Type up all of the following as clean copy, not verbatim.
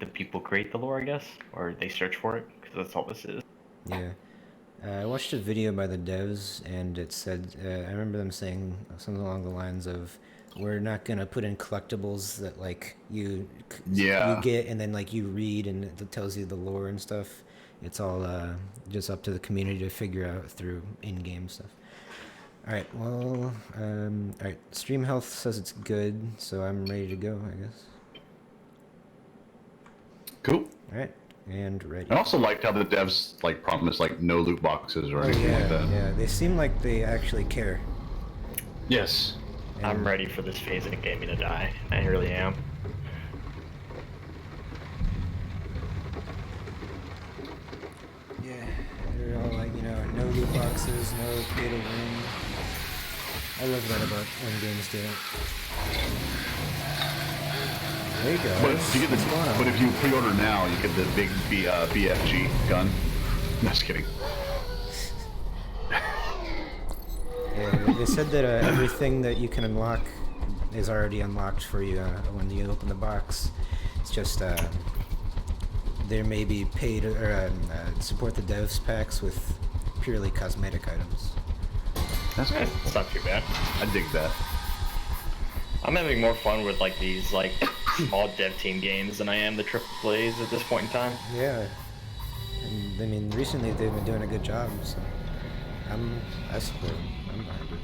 the people create the lore, I guess, or they search for it, because that's all this is. Yeah. I watched a video by the devs, and it said, I remember them saying something along the lines of, we're not gonna put in collectibles that like you get and then like you read and it tells you the lore and stuff. It's all just up to the community to figure out through in-game stuff. All right, well, all right. Stream health says it's good, so I'm ready to go, I guess. Cool. All right, and ready. I also liked how the devs like promised like no loot boxes or anything like that. Yeah, they seem like they actually care. Yes. And I'm ready for this phase of gaming to die. I really am. Yeah, they're all like, you know, no loot boxes, no pay to win. I love that about when games do it. There you go. But if you pre-order now, you get the big BFG gun. No, just kidding. Yeah, they said that everything that you can unlock is already unlocked for you when you open the box. It's just there may be paid or support the devs packs with purely cosmetic items. That's good. It's not too bad. I dig that. I'm having more fun with like these like small dev team games than I am the AAAs at this point in time. Yeah, and I mean recently they've been doing a good job, so I support them. I'm behind it.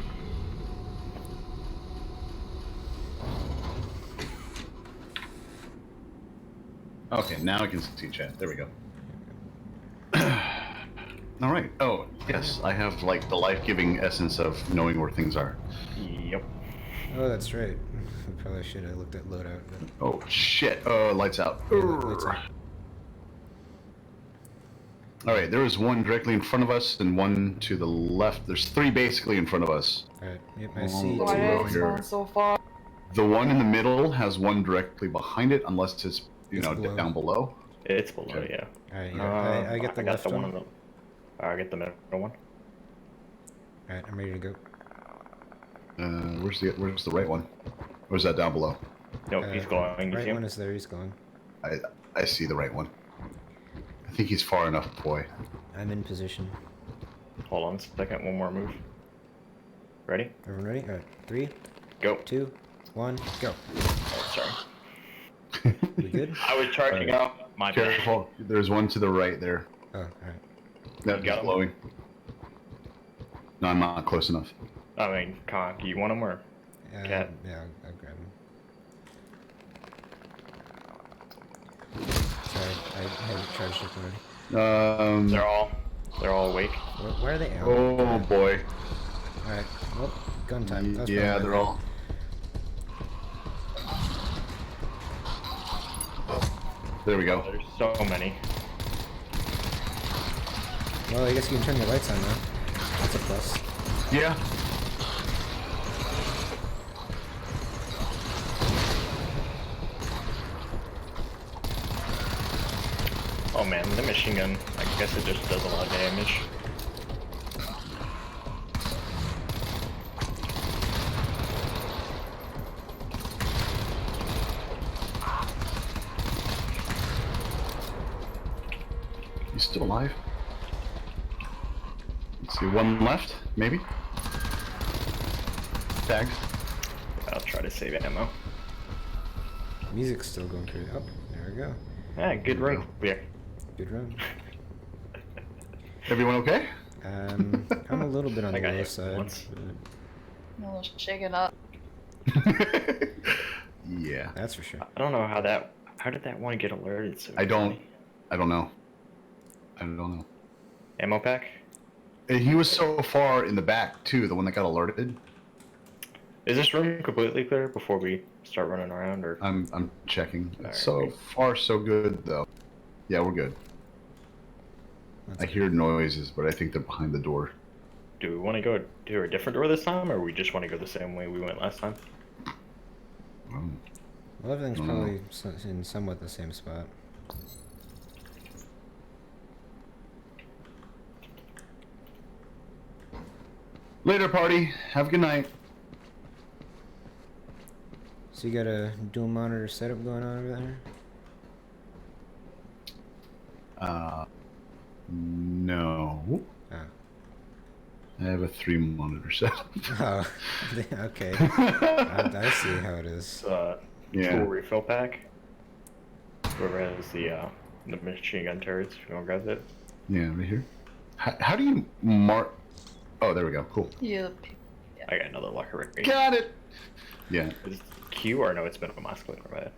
Okay, now I can see chat. There we go. All right. Oh, yes, I have like the life-giving essence of knowing where things are. Yep. Oh, that's right. I probably should have looked at loadout. But... Oh shit! Lights out. Yeah, lights out. All right, there is one directly in front of us and one to the left. There's three basically in front of us. All right. Yep, I see Why is one so far? The one in the middle has one directly behind it, unless it's below. Down below. It's below, Okay. yeah. All right, yeah. I get the left one. Of them. I get the middle one. All right, I'm ready to go. Where's the right one? Or is that down below? Nope, he's going. Right one is there. He's going. I see the right one. I think he's far enough, boy. I'm in position. Hold on a second. One more move. Ready? Everyone ready? All right. 3, go. 2, 1, go. Oh, sorry. We good? I was charging up. My Careful. bad. There's one to the right there. Oh, all right. That's glowing. No, I'm not close enough. I mean, Con, do you want him or Cat? Yeah, I'll grab him. Sorry, I hadn't charged up already. They're all awake. Where are they? Oh boy. All right. Well, gun time. Yeah, they're all. There we go. There's so many. Well, I guess you can turn your lights on now. That's a plus. Yeah. Oh man, the machine gun, I guess it just does a lot of damage. He's still alive. Let's see, one left, maybe? Tagged. I'll try to save ammo. Music's still going through. Oh, there we go. Yeah, good run. Yeah. Good run. Everyone okay? I'm a little bit on the low side. A little shaken up. Yeah. That's for sure. I don't know how did that one get alerted so I don't quickly? I don't know. Ammo pack? He was so far in the back too, the one that got alerted. Is this room completely clear before we start running around, or? I'm checking. Right, So far so good though. Yeah, we're good. I hear noises, but I think they're behind the door. Do we want to go to a different door this time, or we just want to go the same way we went last time? Well, everything's probably in somewhat the same spot. Later, party. Have a good night. So you got a dual monitor setup going on over there? No. Oh. I have a 3 monitor set. Oh, okay. I see how it is. Yeah. Tool refill pack. Whoever has the machine gun turrets, if you want to grab it. Yeah, right here. How do you mark? Oh, there we go. Cool. Yeah. I got another locker right here. Got it. Yeah. Is it Q or no? It's been a mouse click, right?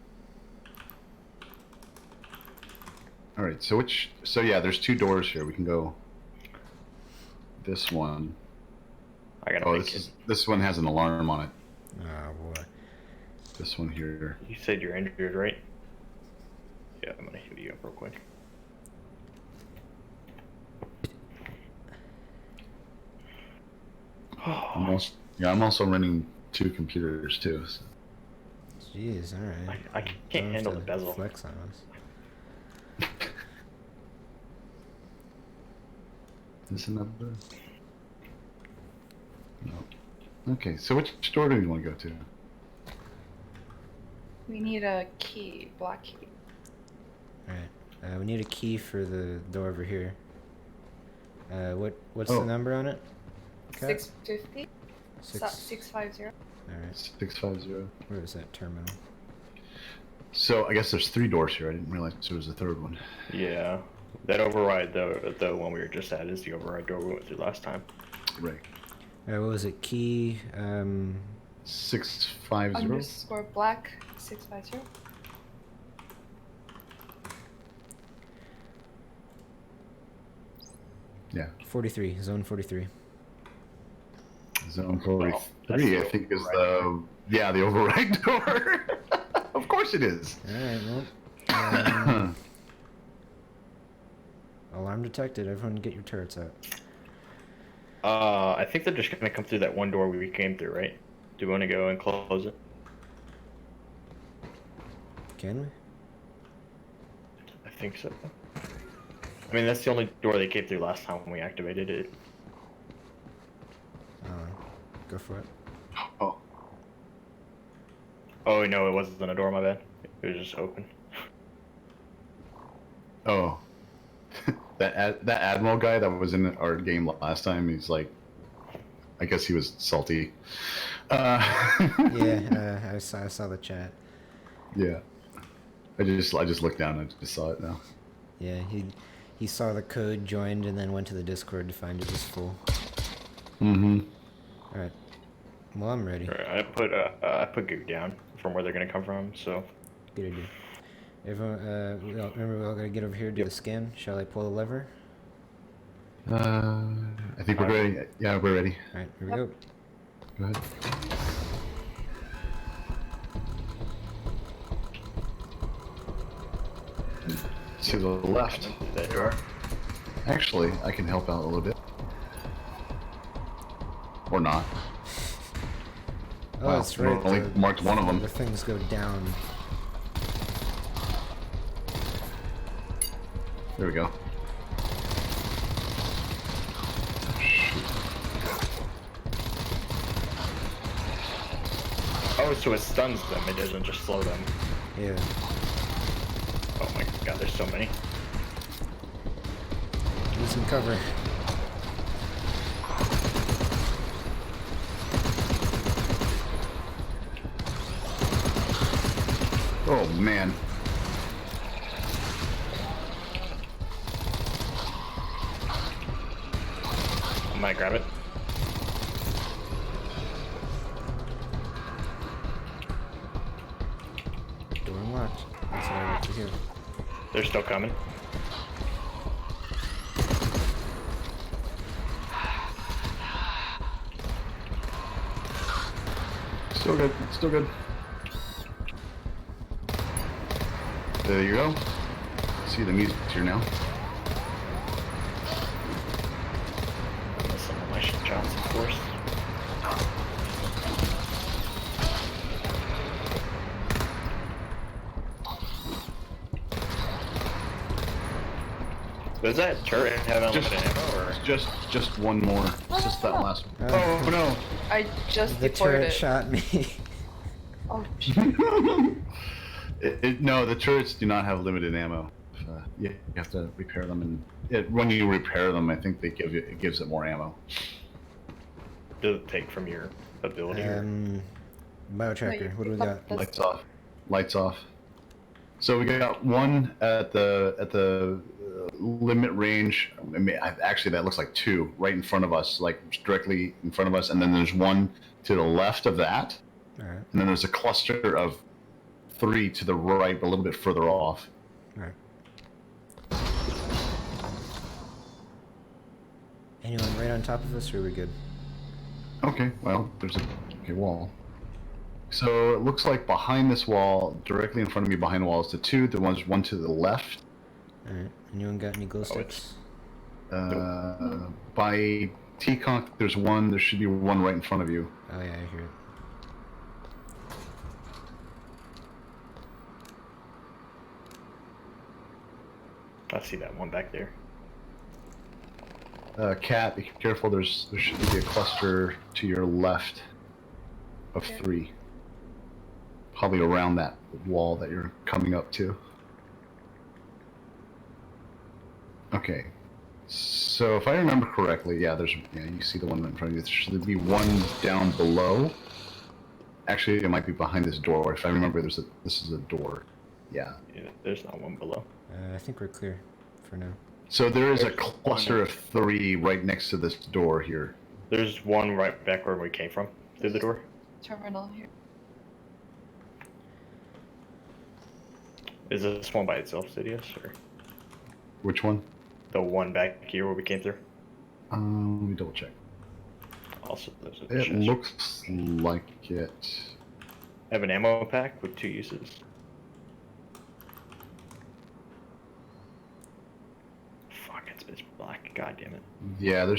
All right. So yeah, there's 2 doors here. We can go. This one. I gotta Oh, make it. this one has an alarm on it. Oh boy. This one here. You said you're injured, right? Yeah, I'm gonna hit you up real quick. I'm also running 2 computers too. So. Jeez, all right. I can't handle the bezel. Flex on us. Is another? No. Okay, so which door do you want to go to? We need a key, black key. Alright. We need a key for the door over here. What's Oh. the number on it? Kat? 650? 650. Alright. 650. Where is that terminal? So I guess there's 3 doors here. I didn't realize there was a 3rd one. Yeah, that override, the one we were just at, is the override door we went through last time. Right. What was it? Key, 650. Underscore black 650. Yeah. 43, zone 43. Zone Well, 43, I think, is the override door. Of course it is. Alright, well. Alarm detected. Everyone get your turrets out. I think they're just gonna come through that one door we came through, right? Do we want to go and close it? Can we? I think so. I mean, that's the only door they came through last time when we activated it. Go for it. Oh. Oh no, it wasn't a door. My bad. It was just open. Oh. that Admiral guy that was in our game last time, he's like, I guess he was salty. Yeah, I saw the chat. Yeah. I just looked down and I just saw it now. Yeah, he saw the code, joined, and then went to the Discord to find it was full. Mm-hmm. Alright. Well, I'm ready. Alright, I put Goo down from where they're gonna come from, so. Good idea. Everyone, remember we all gotta get over here to do the scan. Shall I pull the lever? I think we're ready. Yeah, we're ready. Alright, here we go. Go ahead. To the left. That door. Actually, I can help out a little bit. Or not. Oh, Wow, that's right. only marked one of them. The things go down. There we go. Oh, so it stuns them. It doesn't just slow them. Yeah. Oh my god, there's so many. Need some cover. Oh man. I might grab it. Door unlocked. That's what I like to hear. They're still coming. Still good. Still good. There you go. See the music here now. Some of my shots, of course. Does that turret have unlimited ammo, or? Just one more. Just that last one. Oh no! I just The deployed turret it. shot me. Oh, No, the turrets do not have limited ammo. you have to repair them, and when you repair them, I think it gives it more ammo. Does it take from your ability? Biotracker, what do we got? Lights off. Lights off. So we got one at the limit range. I mean, actually, that looks like two right in front of us, like directly in front of us, and then there's one to the left of that. All right. And then there's a cluster of 3 to the right, but a little bit further off. All right. Anyone right on top of us, or are we good? Okay, well, there's a wall. So it looks like behind this wall, directly in front of me behind the wall, is the two. The one to the left. All right. Anyone got any glow sticks? By T-Conk, there's one. There should be one right in front of you. Oh yeah, I hear it. I see that one back there. Cat, be careful. There should be a cluster to your left of 3. Probably around that wall that you're coming up to. Okay. So if I remember correctly, yeah, you see the one in front of you. There should be one down below. Actually, it might be behind this door. If I remember, this is a door. Yeah. Yeah, there's not one below. I think we're clear for now. So there is a cluster of 3 right next to this door here. There's one right back where we came from, through the door. Terminal here. Is this one by itself, Sidious, or Which one? the one back here where we came through? Let me double check. Also, there's a It chest. looks like it. I have an ammo pack with 2 uses. Fuck, it's black. God damn it. Yeah,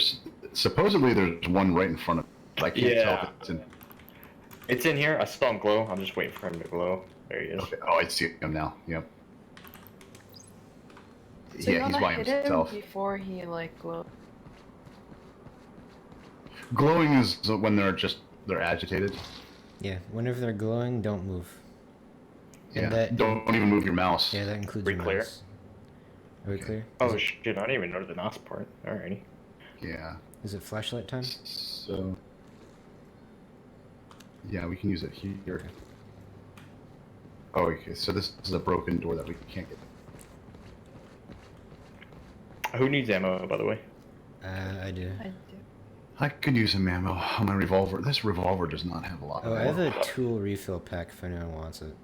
supposedly there's one right in front of. I can't tell if it's in. It's in here. I saw him glow. I'm just waiting for him to glow. There he is. Okay. Oh, I see him now. Yep. So you Yeah, he's wanna by hit himself. him before he like glows. Glowing is when they're agitated. Yeah, whenever they're glowing, don't move. And Yeah. that, Don't even move your mouse. Yeah, that includes We your clear? mouse. Are we clear? Oh shit! I didn't even know the NOS part. Alrighty. Yeah. Is it flashlight time? So. Yeah, we can use it here. Oh, okay. So this is a broken door that we can't get. Who needs ammo, by the way? I do. I do. I could use some ammo on my revolver. This revolver does not have a lot Oh, of I have ammo. a tool refill pack if anyone wants it.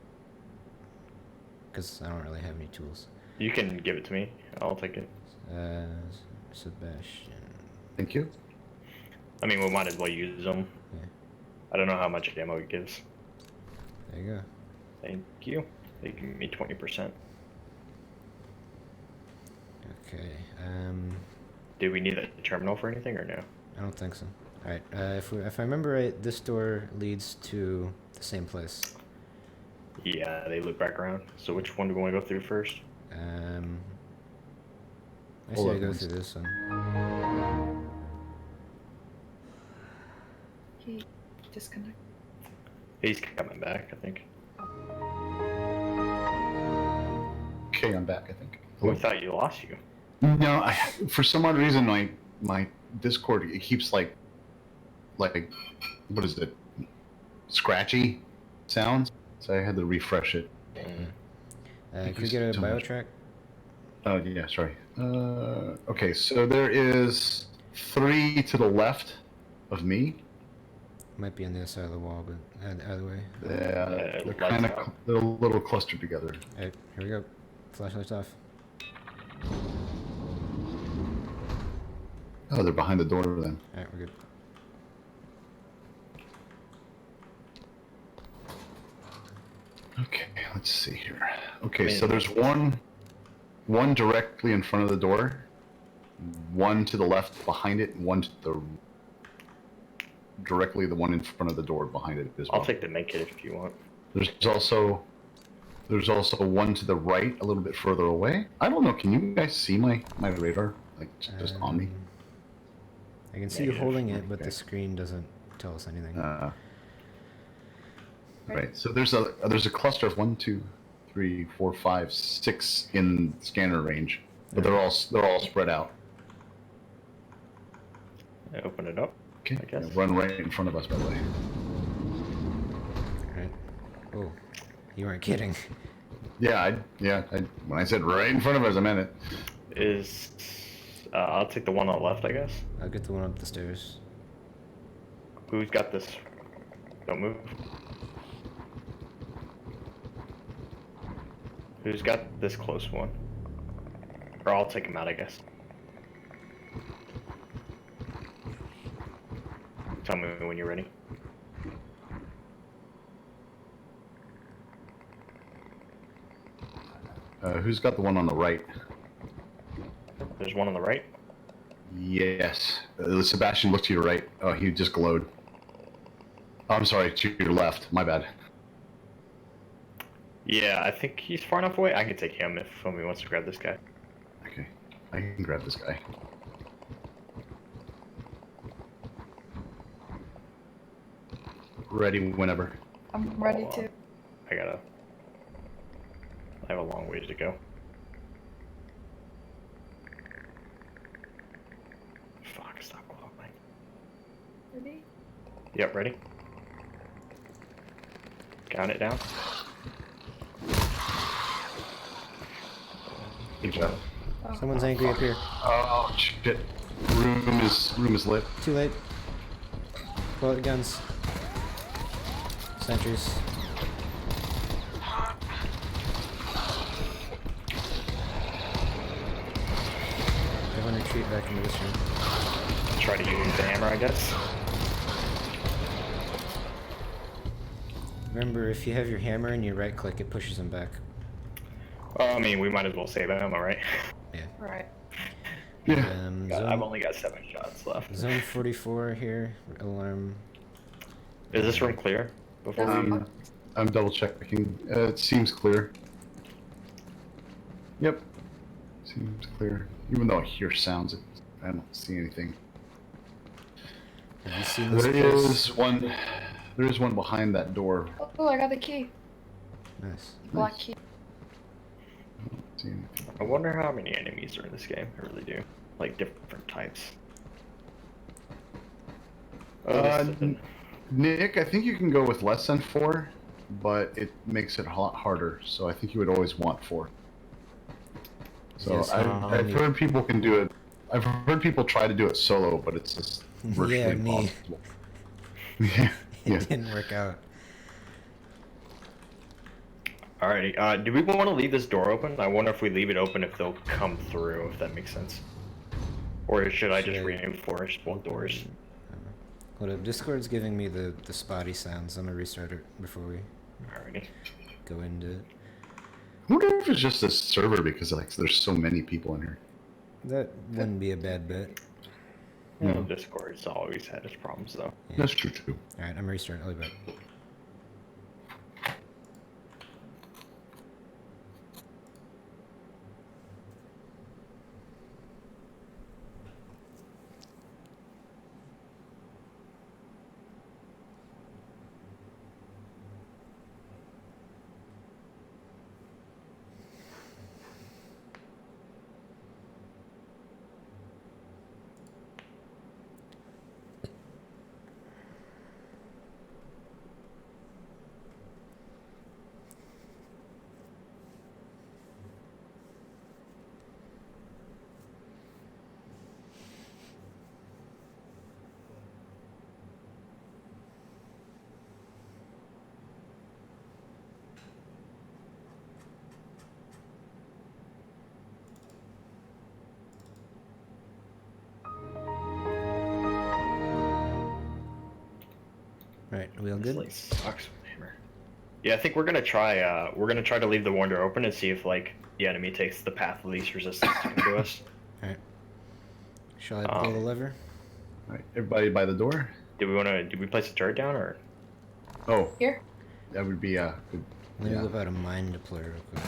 Because I don't really have any tools. You can give it to me. I'll take it. Sebastian. Thank you. I mean, we might as well use them. Yeah. I don't know how much ammo it gives. There you go. Thank you. They give me 20%. Okay. Do we need a terminal for anything or no? I don't think so. All right. If I remember right, this door leads to the same place. Yeah, they loop back around. So which one do we want to go through first? I say I go through this one. He disconnected. He's coming back, I think. Okay, I'm back, I think. We thought you lost you. No, for some odd reason, my Discord, it keeps like, what is it? Scratchy sounds. So I had to refresh it. Can we get a biotrack? Oh, yeah, sorry. Okay, so there is 3 to the left of me. Might be on the other side of the wall, but either way. Yeah, they're lights kind of out. they're a little clustered together. Alright, here we go. Flashlights off. Oh, they're behind the door then. Alright, we're good. Okay, let's see here. Okay, so there's one directly in front of the door, one to the left behind it, and one to the directly the one in front of the door behind it as well. I'll take the med kit if you want. There's also one to the right, a little bit further away. I don't know. Can you guys see my radar, like just on me? I can see you Negative. holding it, but Okay. the screen doesn't tell us anything. Right. So there's a cluster of 1, 2, 3, 4, 5, 6 in scanner range, but they're all spread out. I open it up. Okay. I guess. Yeah, run right in front of us, by the way. Right. Oh, you weren't kidding. Yeah, when I said right in front of us, I meant it. I'll take the one on the left, I guess. I'll get the one up the stairs. Who's got this? Don't move. Who's got this close one? Or I'll take him out, I guess. Tell me when you're ready. Who's got the one on the right? There's one on the right. Yes. Sebastian, look to your right. Oh, he just glowed. Oh, I'm sorry, to your left. My bad. Yeah, I think he's far enough away. I can take him if somebody wants to grab this guy. Okay, I can grab this guy. Ready whenever. I'm ready Hold to. on. I have a long ways to go. Fuck, stop glowing. Ready? Yep, ready? Count it down. Good job. Oh. Someone's angry up here. Oh shit! Room is lit. Too late. Bullet guns. Sentries. Everyone retreat back into this room. Try to use the hammer, I guess. Remember, if you have your hammer and you right click, it pushes them back. Well, I mean, we might as well save ammo, right? Yeah. Right. Yeah. God, I've only got 7 shots left. Zone 44 here. Alarm. Is this room clear? Before we... I'm double checking. It seems clear. Yep. Seems clear. Even though I hear sounds, I don't see anything. Have you seen this There place? is one. There is one behind that door. Oh, I got the key. Nice. Black key. I don't see anything. I wonder how many enemies are in this game. I really do. Like, different types. Nick, I think you can go with less than 4, but it makes it a lot harder. So I think you would always want 4. So Yes, I've heard people can do it. I've heard people try to do it solo, but it's just virtually Yeah, me. impossible. Yeah. It didn't work out. Alrighty, do we want to leave this door open? I wonder if we leave it open if they'll come through, if that makes sense. Or should I just reinforce both doors? Hold up, Discord's giving me the spotty sounds. I'm gonna restart it before we Alrighty. go into it. I wonder if it's just a server because like there's so many people in here. That wouldn't be a bad bet. Yeah, Discord's always had its problems, though. Yeah. That's true too. Alright, I'm restarting. I'll be back. Alright, are we all This good? like sucks with the hammer. Yeah, I think we're gonna try to leave the one door open and see if like the enemy takes the path of least resistance to come to us. Alright. Shall I pull the lever? All right, everybody by the door. Did we place the turret down or? Oh, Here. that would be good. Let me Yeah. whip out a mine deployer real quick.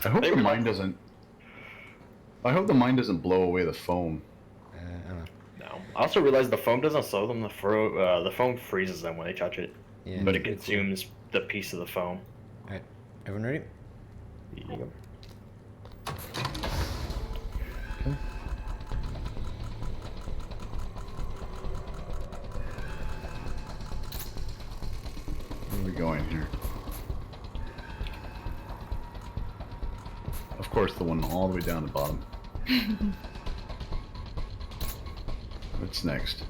I hope They the were- mine doesn't. I hope the mine doesn't blow away the foam. I don't know. No. I also realized the foam doesn't slow them. The foam freezes them when they touch it, Yeah, but it pretty cool. consumes the piece of the foam. Alright, everyone ready? Yep. Where are we going here? Of course, the one all the way down the bottom. What's next?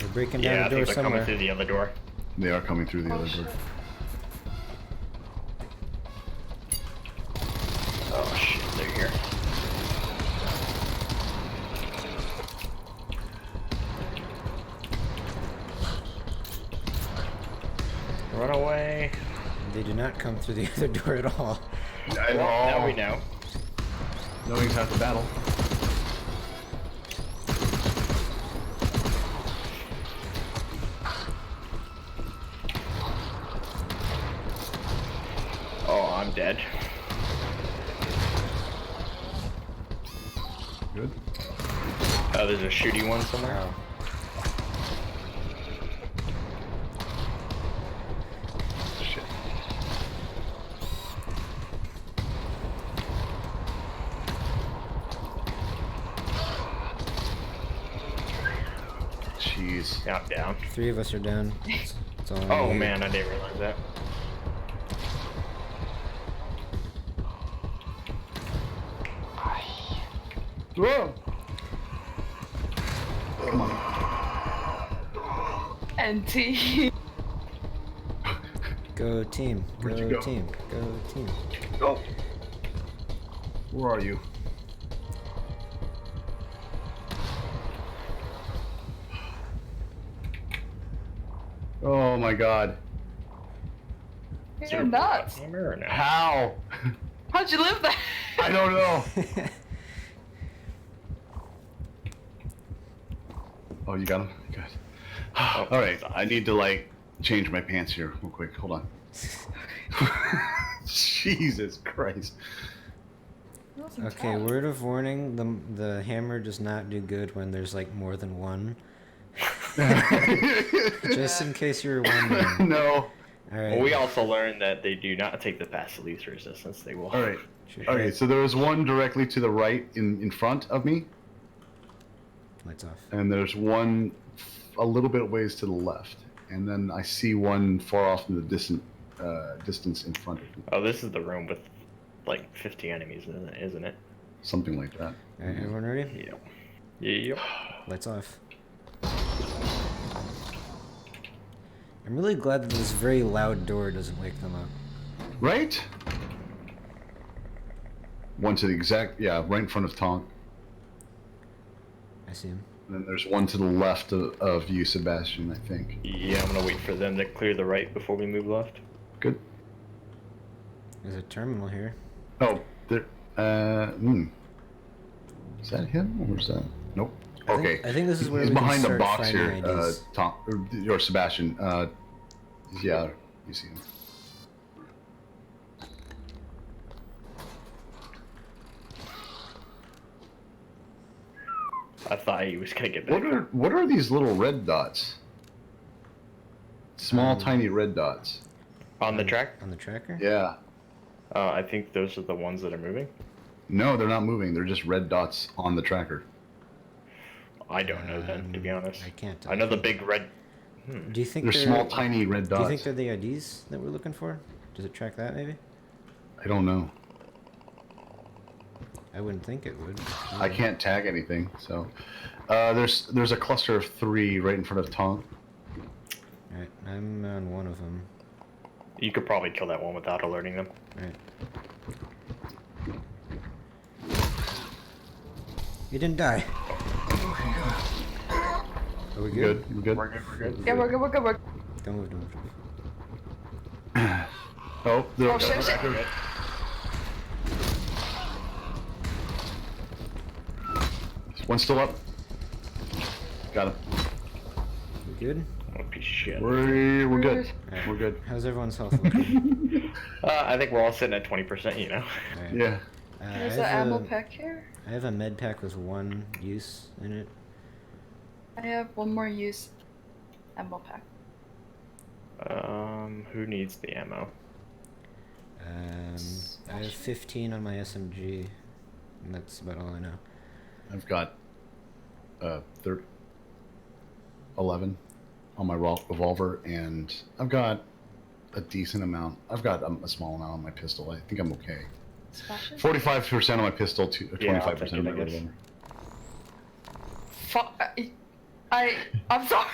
We're breaking down Yeah, I the door think they're coming somewhere. through the other door. They are coming through the Oh, other shit. door. Oh shit, they're here. Run away. They do not come through the other door at all. Well, now we know. Knowing's half the battle. Oh, I'm dead. Good. Oh, there's a shooty one somewhere. Wow. Shit. Jeez. Yeah, I'm down. 3 of us are down. That's all I Oh need. man, I didn't realize that. Whoa! NT. Go team. Where'd you Go go? team. Go team. Go! Where are you? Oh my god. You're nuts. Hammer or no? How? How'd you live that? I don't know. Oh, you got him? Good. Alright, I need to, like, change my pants here real quick. Hold on. Jesus Christ. Okay, word of warning, the hammer does not do good when there's like more than one. Just in case you were wondering. No. Alright. Well, we also learned that they do not take the path of least resistance. They will. Alright. Shoot. Okay, so there was one directly to the right in front of me, Lights off. and there's one a little bit ways to the left. And then I see one far off in the distance in front of me. Oh, this is the room with like 50 enemies, isn't it? Something like that. Alright, everyone ready? Yep. Yep. Lights off. I'm really glad that this very loud door doesn't wake them up. Right? One to the exact, yeah, right in front of Tonk. I see him. And then there's one to the left of you, Sebastian, I think. Yeah, I'm gonna wait for them to clear the right before we move left. Good. There's a terminal here. Oh, there. Is that him or is that? Nope. Okay. I think this is where He's we can behind the start box finding here, IDs. Tom or Sebastian. Yeah, you see him. I thought he was gonna get back. What are these little red dots? Small, tiny red dots. On the track? On the tracker? Yeah. I think those are the ones that are moving. No, they're not moving. They're just red dots on the tracker. I don't know then, to be honest. I can't. I know the big red. Do you think They're small, tiny red Do you dots. think they're the IDs that we're looking for? Does it track that maybe? I don't know. I wouldn't think it would. I can't tag anything, so there's a cluster of 3 right in front of Tonk. Alright, I'm on one of them. You could probably kill that one without alerting them. Alright. He didn't die. Are we good? We're good. We're good. Yeah, we're good, we're good, we're good. Don't move, don't move. Oh, they're Oh, shit, shit. One's still up. Got him. We good? Oh, piece of shit. We're good. Alright. We're good. How's everyone's health looking? I think we're all sitting at 20%, you know. Alright. Yeah. There's I an have ammo a, pack here. I have a med pack with 1 use in it. I have one more use ammo pack. Who needs the ammo? I have 15 on my SMG, and that's about all I know. I've got 11 on my revolver, and I've got a decent amount. I've got a small amount on my pistol. I think I'm okay. 45% on my pistol, 25% on my revolver. I'm sorry.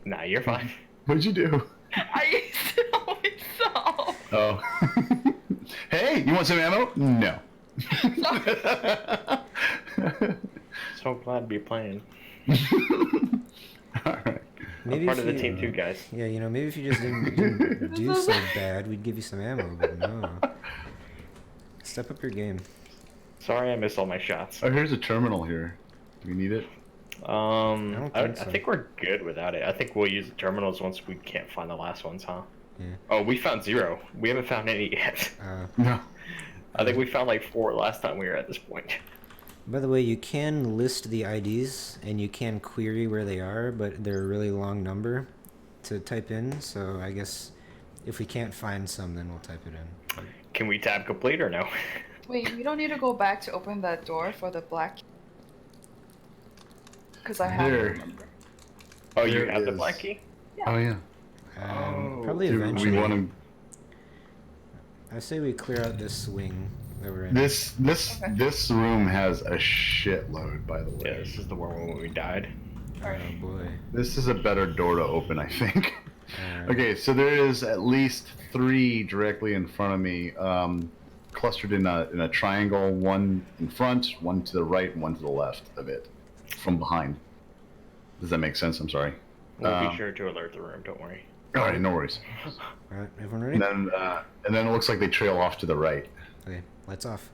Nah, you're fine. What'd you do? I still myself. Oh. Hey, you want some ammo? No. So glad to be playing. Alright. I'm part of the team too, guys. Yeah, you know, maybe if you just didn't do so bad, we'd give you some ammo, but no. Step up your game. Sorry I missed all my shots. Oh, here's a terminal here. Do we need it? I think we're good without it. I think we'll use the terminals once we can't find the last ones, huh? Yeah. Oh, we found 0. We haven't found any yet. No. I think we found like 4 last time we were at this point. By the way, you can list the IDs and you can query where they are, but they're a really long number to type in, so I guess if we can't find some, then we'll type it in. Can we tab complete or no? Wait, we don't need to go back to open that door for the black. Because I have There. the number. Oh, you There have the is. black key? Oh, yeah. Probably Do eventually. we want to... I say we clear out this swing that we're in. This room has a shitload, by the way. Yeah, this is the one when we died. Oh boy. This is a better door to open, I think. Alright. Okay, so there is at least 3 directly in front of me, clustered in a triangle. One in front, one to the right, and one to the left of it, from behind. Does that make sense? I'm sorry. We'll be sure to alert the room. Don't worry. All right, no worries. Alright, everyone ready? And then it looks like they trail off to the right. Okay, lights off.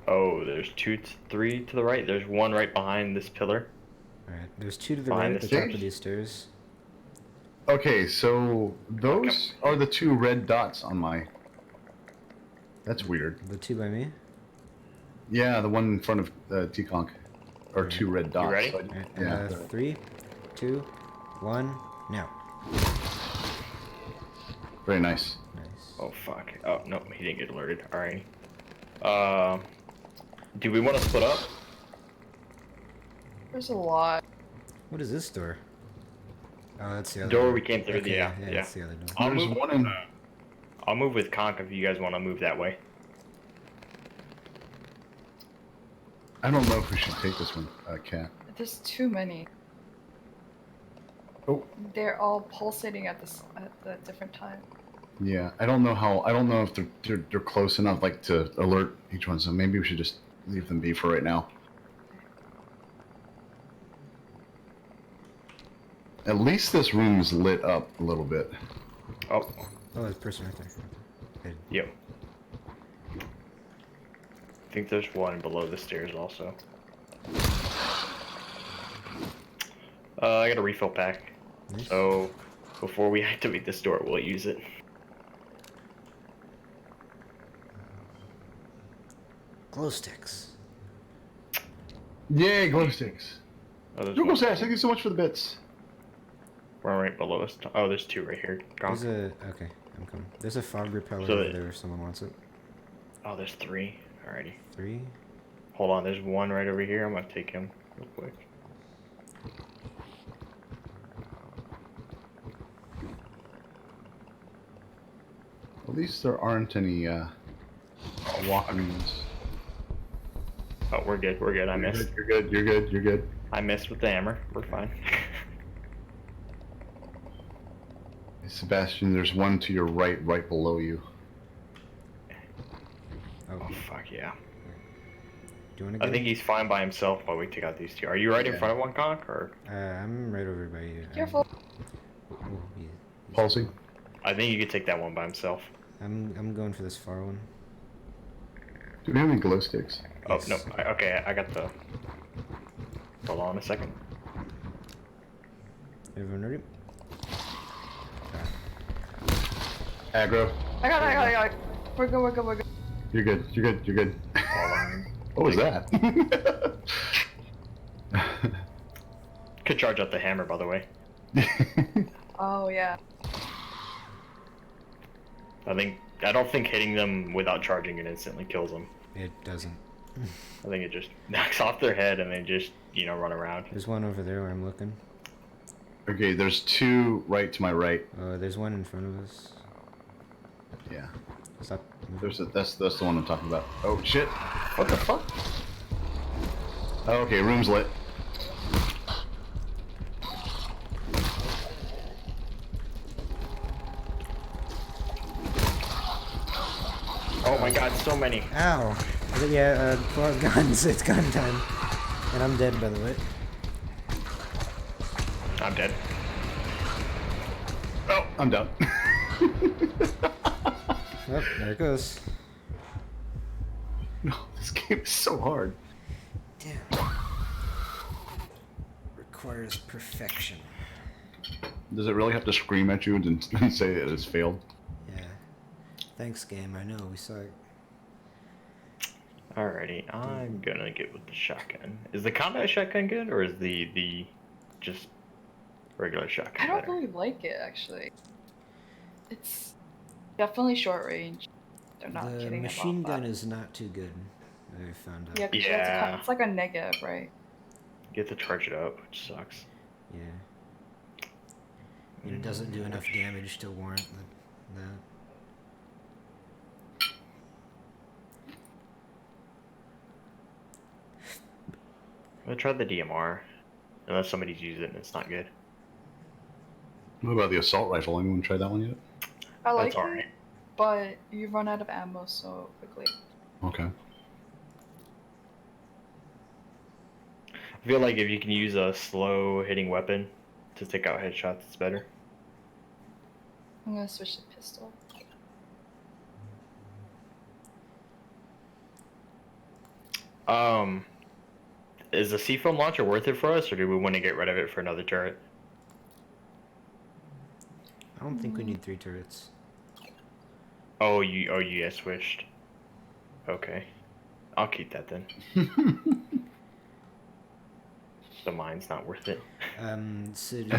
Oh, there's 2, 3 to the right. There's 1 right behind this pillar. Alright, there's 2 to the Behind right at the the top stairs? of these stairs. Okay, so those are the 2 red dots on my... That's weird. The 2 by me. Yeah, the one in front of T-Conk. Or 2 red dots. ready? So Alright, yeah. 3, 2, 1, now. Very nice. Nice. Oh, fuck. Oh, no, he didn't get alerted. Alright. Do we want to split up? There's a lot. What is this door? Oh, that's the other Door we came through, Okay, yeah. that's the other door. I'll There's move, one in... I'll move with Conk if you guys want to move that way. I don't know if we should take this one, Cat. There's too many. Oh. They're all pulsating at the different time. Yeah, I don't know if they're close enough, like, to alert each one, so maybe we should just leave them be for right now. At least this room is lit up a little bit. Oh, Oh, there's a person right there. Okay. yep. I think there's 1 below the stairs also. I got a refill pack. Nice. So, before we activate this door, we'll use it. Glow sticks. Yay, glow sticks! Oh, there's Google 1. Sash, thank you so much for the bits. We're right below us. Oh, there's 2 right here. Conk. There's a... Okay, I'm coming. There's a fog repeller So over there if someone wants it. Oh, there's 3. Alrighty. 3. Hold on, there's 1 right over here. I'm gonna take him real quick. At least there aren't any walk-ins. Oh, we're good. We're good. I missed. You're good. You're good. You're good. I missed with the hammer. We're fine. Hey, Sebastian, there's one to your right, right below you. Oh, Oh, fuck yeah. do you want to go? I think he's fine by himself while we take out these 2. Are you right in Yeah. front of 1, Conk? Or I'm right over by you. Careful. Oh, he's Pulsing. I think you could take that one by himself. I'm going for this far one. Do we have any glow sticks? Oh, Yes. no. Okay, I got the... Hold on a second. Everyone ready? Aggro. I got it. We're good. You're good. You're good. You're good. Hold on. What was that? charge up the hammer, by the way. Oh yeah. I don't think hitting them without charging it instantly kills them. It doesn't. I think it just knocks off their head and they just, run around. There's one over there where I'm looking. Okay, there's 2 right to my right. There's one in front of us. Yeah. Stop moving. That's the one I'm talking about. Oh shit. What the fuck? Oh, okay, room's lit. Oh my god, so many. Ow! Yeah, pull out guns. It's gun time. And I'm dead, by the way. I'm dead. Oh, I'm done. Oh, there it goes. No, this game is so hard. Damn. Requires perfection. Does it really have to scream at you and say it has failed? Yeah. Thanks, game. I know, we suck. Alrighty, I'm gonna get with the shotgun. Is the combat shotgun good, or is the just regular shotgun I don't better? really like it actually. It's definitely short range. They're not The kidding machine about gun that. is not too good, I found out. Yeah, 'cause you have to Yeah. it's like a negative, right? You have to charge it up, which sucks. Yeah. And it doesn't do enough damage to warrant that. I'm gonna try the DMR, unless somebody's used it and it's not good. What about the assault rifle? Anyone tried that one yet? I like That's it, alright. but you run out of ammo so quickly. Okay. I feel like if you can use a slow hitting weapon to take out headshots, it's better. I'm gonna switch to pistol. Is the seafoam launcher worth it for us, or do we want to get rid of it for another turret? I don't think we need 3 turrets. Oh, you guys switched. Okay, I'll keep that then. The mine's not worth it. So do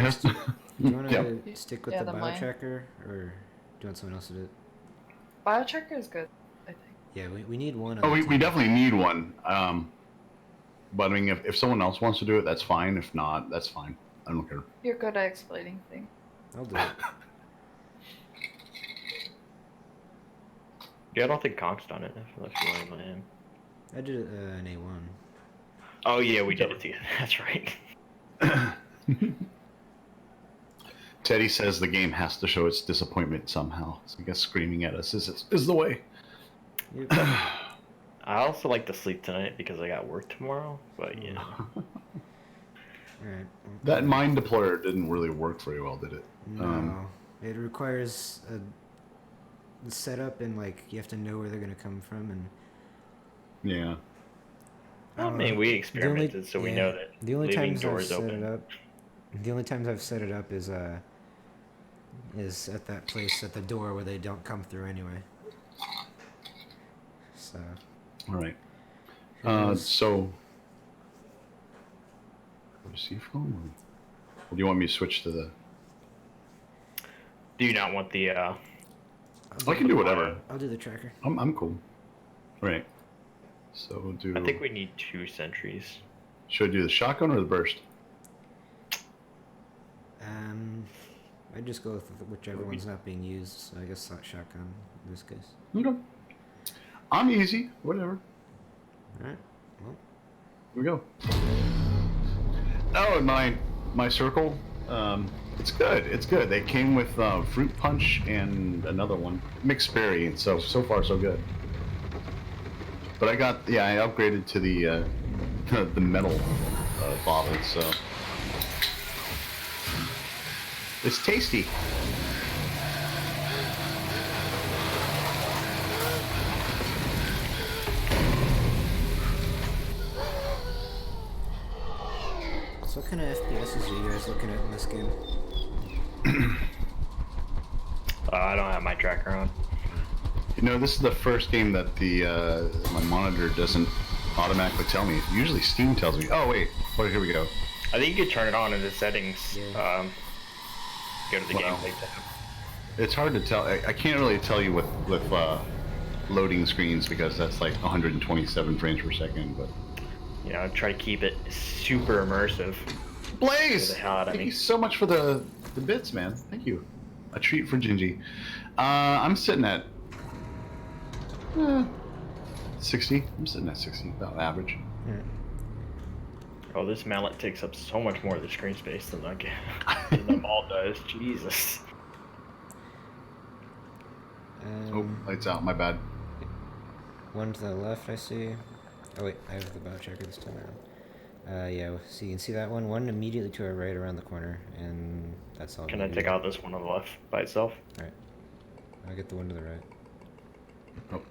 you want to Yeah. stick with Yeah, the the mine. biotracker, or do you want someone else to do it? Biotracker is good, I think. Yeah, we need one. On Oh, the we team. definitely need one. But I mean, if someone else wants to do it, that's fine. If not, that's fine. I don't care. You're good at explaining things. I'll do it. Yeah, I don't think Conk's done it. If you want to let him. I did it in A1. Oh yeah, we did it together. That's right. Teddy says the game has to show its disappointment somehow. So I guess screaming at us is the way. Yep. I also like to sleep tonight because I got work tomorrow. But you know. Alright. That mine deployer didn't really work very well, did it? No. It requires a setup, and like you have to know where they're gonna come from, and Yeah. I mean, we experimented, so we know that the only leaving times I've doors set open. it up, the only times I've set it up is at that place at the door where they don't come through anyway. So. All right. Yes. So. Seafoam? Or do you want me to switch to the? Do you not want the? I can do whatever. I'll do the tracker. I'm cool. Right. So we'll do. I think we need 2 sentries. Should I do the shotgun or the burst? I'd just go with whichever one's not being used. So I guess not shotgun in this case. Okay. I'm easy. Whatever. All right. Well, Here we go. Oh, and my circle. It's good. It's good. They came with fruit punch and another one, mixed berry. And so far so good. But I upgraded to the the metal bottle. So it's tasty. so what kind of FPSs are you guys looking at in this game? I don't have my tracker on. You know, this is the first game that the my monitor doesn't automatically tell me. Usually Steam tells me. Oh wait, here we go. I think you could turn it on in the settings. Yeah. Go to the Wow. gameplay tab. It's hard to tell. I can't really tell you with loading screens because that's like 127 frames per second. But You know, try to keep it super immersive. Blaze, Get the hell out of thank me. you so much for the bits, man. Thank you. A treat for Gingy. I'm sitting at 60. I'm sitting at 60, about average. Hmm. Oh, this mallet takes up so much more of the screen space than the ball does. Jesus. Oh, lights out. My bad. One to the left, I see. Oh wait, I have the bow checker this time around. Yeah, so you can see that one. One immediately to our right around the corner, and that's all. Can I take out this one on the left by itself? Alright. I'll get the one to the right. Oh.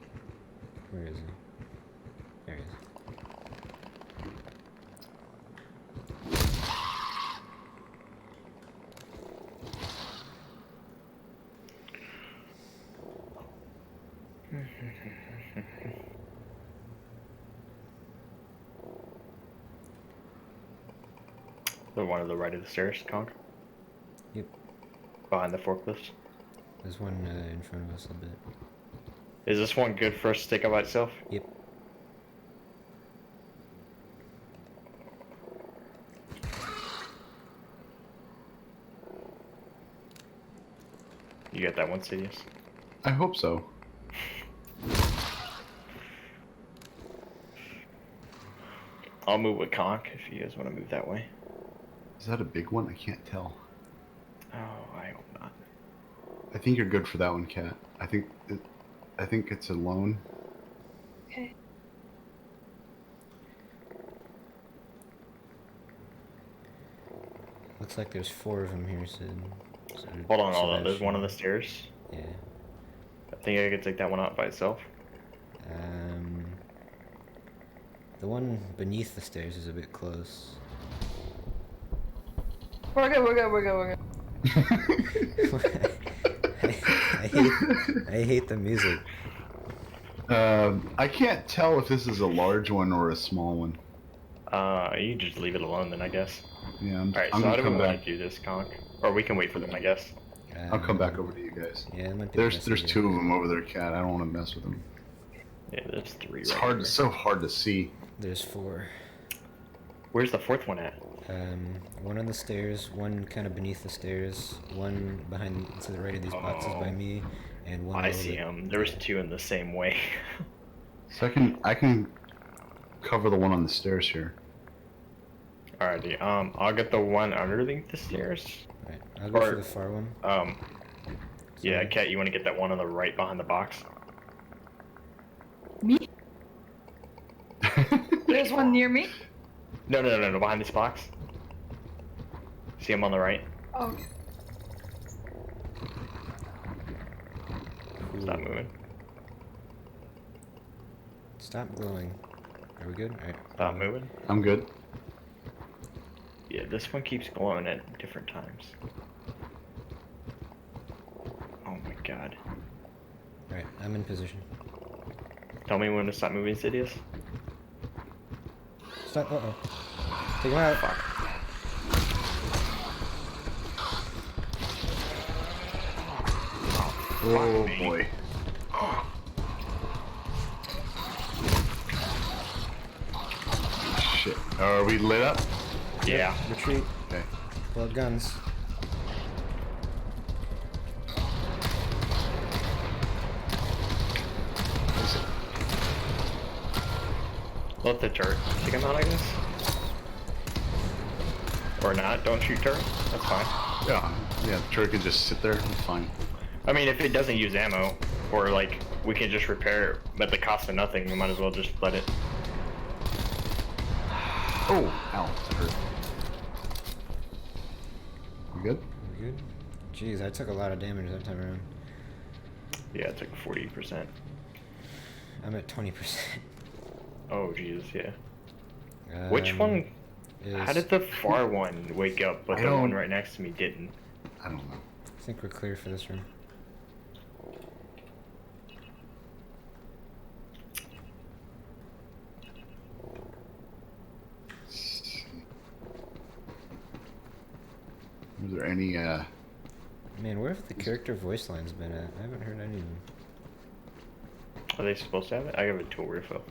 Where is he? There he is. The one to the right of the stairs, Conk? Yep. Behind the forklifts. There's one in front of us a bit. Is this one good for us to take out by itself? Yep. You got that one, Sidious? I hope so. I'll move with Conk if you guys want to move that way. Is that a big one? I can't tell. Oh, I hope not. I think you're good for that one, Kat. I think it's alone. Okay. Looks like there's 4 of them here, Sid. So Hold on. There's Sebastian. one on the stairs. Yeah. I think I could take that one out by itself. The one beneath the stairs is a bit close. We're good. I hate the music. I can't tell if this is a large one or a small one. You can just leave it alone then, I guess. Yeah, Alright, I'm so how gonna do we come want back. to do this, Conk? Or we can wait for them, I guess. I'll come back over to you guys. Yeah, it might be There's the best idea. 2 of them over there, Kat. I don't want to mess with them. Yeah, there's 3 It's right hard. here. So hard to see. There's 4. Where's the 4th one at? One on the stairs, one kind of beneath the stairs, one behind to the right of these boxes by me, and one. I a little see bit- him. There was 2 in the same way. So I can cover the one on the stairs here. Alrighty, I'll get the one underneath the stairs. Right, I'll go Or- for the far one. Yeah, Sorry. Kat, you want to get that one on the right behind the box? Me? There's one near me. No, behind this box. See him on the right? Oh, Stop moving. Stop glowing. Are we good? Alright. Stop moving. I'm good. Yeah, this one keeps glowing at different times. Oh my god. Alright, I'm in position. Tell me when to stop moving, Sidious. Stop. Uh-oh. Take him out. Fuck. Oh me. boy. Shit. Are we lit up? Yeah. Retreat. Okay. Pull out guns. Let the turret take him out, I guess. Or not. Don't shoot turret. That's fine. Yeah. Yeah. The turret can just sit there. It's fine. I mean, if it doesn't use ammo, or like we can just repair it at the cost of nothing, we might as well just let it. Oh, ow, that hurt. You good? We good? Jeez, I took a lot of damage that time around. Yeah, it took 40%. I'm at 20%. Oh Jesus, yeah. Which one? How is- did the far one wake up, but I the one don't- right next to me didn't? I don't know. I think we're clear for this room. Was there any? Man, where have the character voice lines been at? I haven't heard any of them. Are they supposed to have it? I have a tool refill.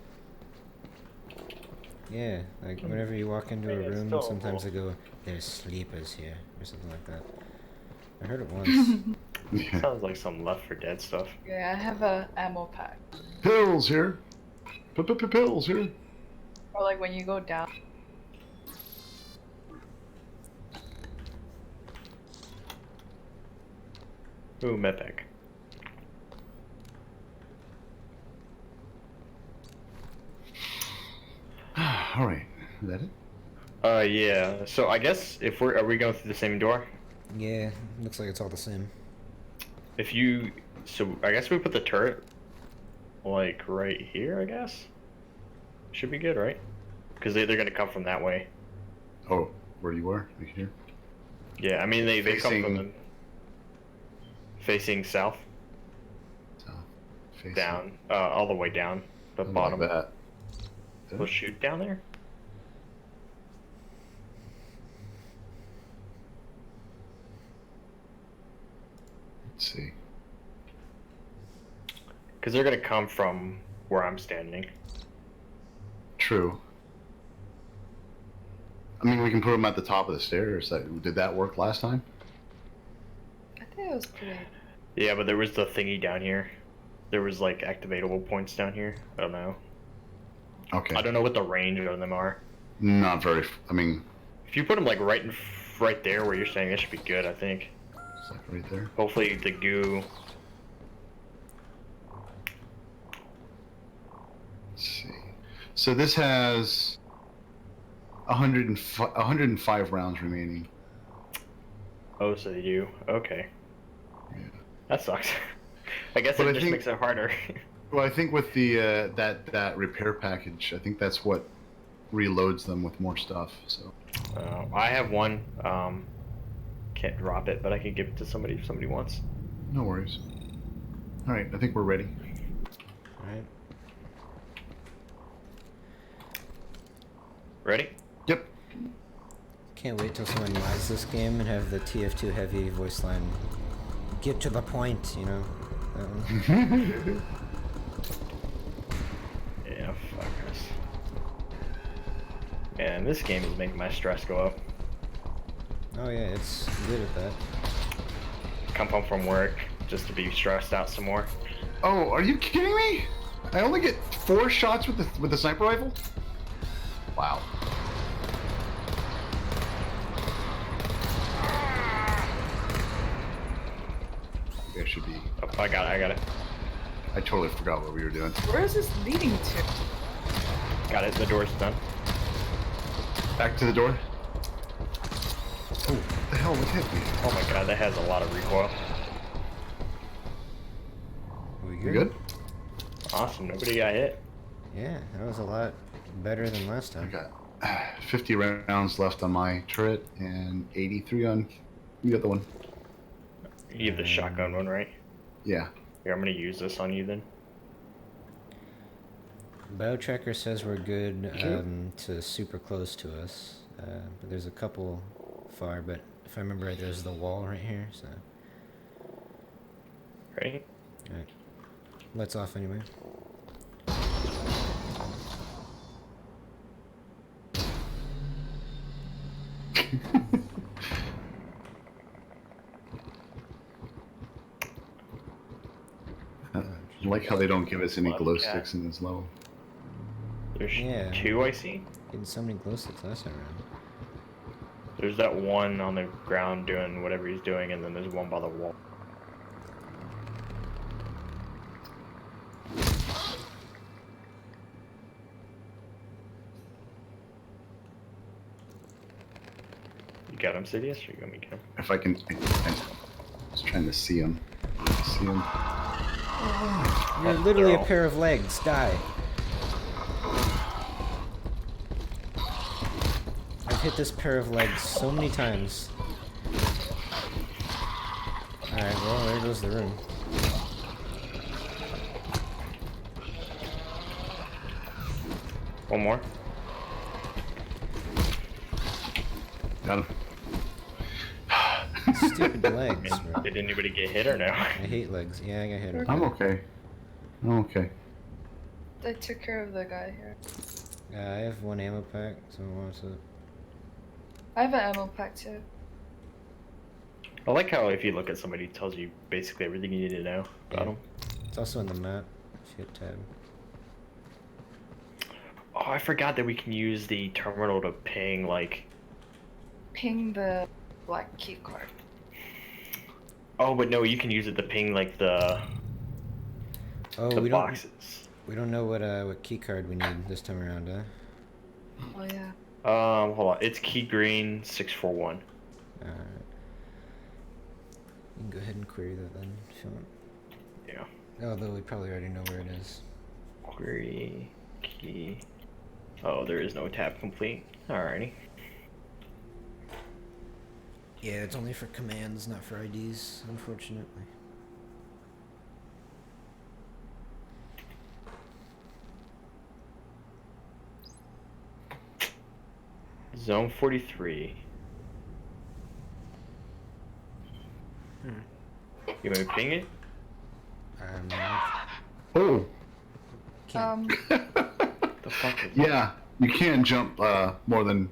Yeah, like whenever you walk into a Yeah, it's room, still sometimes they cool. go, "There's sleepers here," or something like that. I heard it once. Yeah. Sounds like some Left 4 Dead stuff. Yeah, I have a ammo pack. Pills here. Pills here. Or like when you go down. Ooh, medpack. All right. Is that it? Yeah. So I guess if are we going through the same door? Yeah, looks like it's all the same. If you, so I guess we put the turret, like right here. I guess should be good, right? Because they're gonna come from that way. Oh, where you are? Right here. Yeah, I mean they come from Facing- facing south, So, facing down, all the way down, the something bottom. Like that. We'll shoot down there. Let's see. Because they're gonna come from where I'm standing. True. I mean, we can put them at the top of the stairs. Did that work last time? I think it was pretty. Yeah, but there was the thingy down here. There was like activatable points down here. I don't know. Okay. I don't know what the range of them are. Not very. I mean, If you put them like right there where you're saying, that should be good. I think. it's like right there. Hopefully the goo. Let's see. So this has 105 rounds remaining. Oh, so they do. Okay. Yeah. That sucks. I guess But it I just think- makes it harder. Well, I think with the that repair package, I think that's what reloads them with more stuff. So I have one. Can't drop it, but I can give it to somebody if somebody wants. no worries. All right, I think we're ready. Alright. Ready? Yep. Can't wait till someone mods this game and have the TF2 heavy voice line. Get to the point, you know? That one. Yeah, fuck this. Man, this game is making my stress go up. Oh yeah, it's good at that. Come home from work just to be stressed out some more. Oh, are you kidding me? I only get 4 shots with the sniper rifle. Wow. Maybe I should be. Oh, I got it. I totally forgot what we were doing. Where is this leading to? Got it, the door's done. Back to the door. Oh, what the hell? What hit me? Oh my god, that has a lot of recoil. We You good? Awesome, nobody got hit. Yeah, that was a lot better than last I time. got 50 rounds left on my turret and 83 on the other one. You have the shotgun one, right? Yeah. Here, I'm gonna use this on you then. Biotracker says we're good Okay. to super close to us, but there's a couple far, but if I remember right, there's the wall right here, so... Ready? Alright. Lights off anyway. I like how they don't give us any Love glow cat. sticks in this level. There's Yeah. 2 I see. Getting so many glow sticks last time around. There's that one on the ground doing whatever he's doing, and then there's one by the wall. You got him, Sidious, or you want me to get him? If I can, I was trying to see him. See him. You're Oh, literally they're a all- pair of legs. Die. I've hit this pair of legs so many times. Alright, well, there goes the room. One more. Got him. Stupid legs, bro. Did anybody get hit or no? I hate legs. Yeah, I got hit. I'm okay. I'm okay. I took care of the guy here. I have 1 ammo pack. Someone wants it. I have an ammo pack too. I like how if you look at somebody, it tells you basically everything you need to know about them. It's also in the map. If you hit tab. Oh, I forgot that we can use the terminal to ping, like... Ping the black key card. Oh, but no, you can use it to ping, like, the Oh, boxes. We don't know what key card we need this time around, huh? Oh yeah. Hold on. It's key green 641. Alright. You can go ahead and query that then, if you want. Yeah. Although we probably already know where it is. Query key. Oh, there is no tab complete. Alrighty. Yeah, it's only for commands, not for IDs, unfortunately. Zone 43. You want me to ping it? Oh. Can't. The fuck is Yeah, you can't jump more than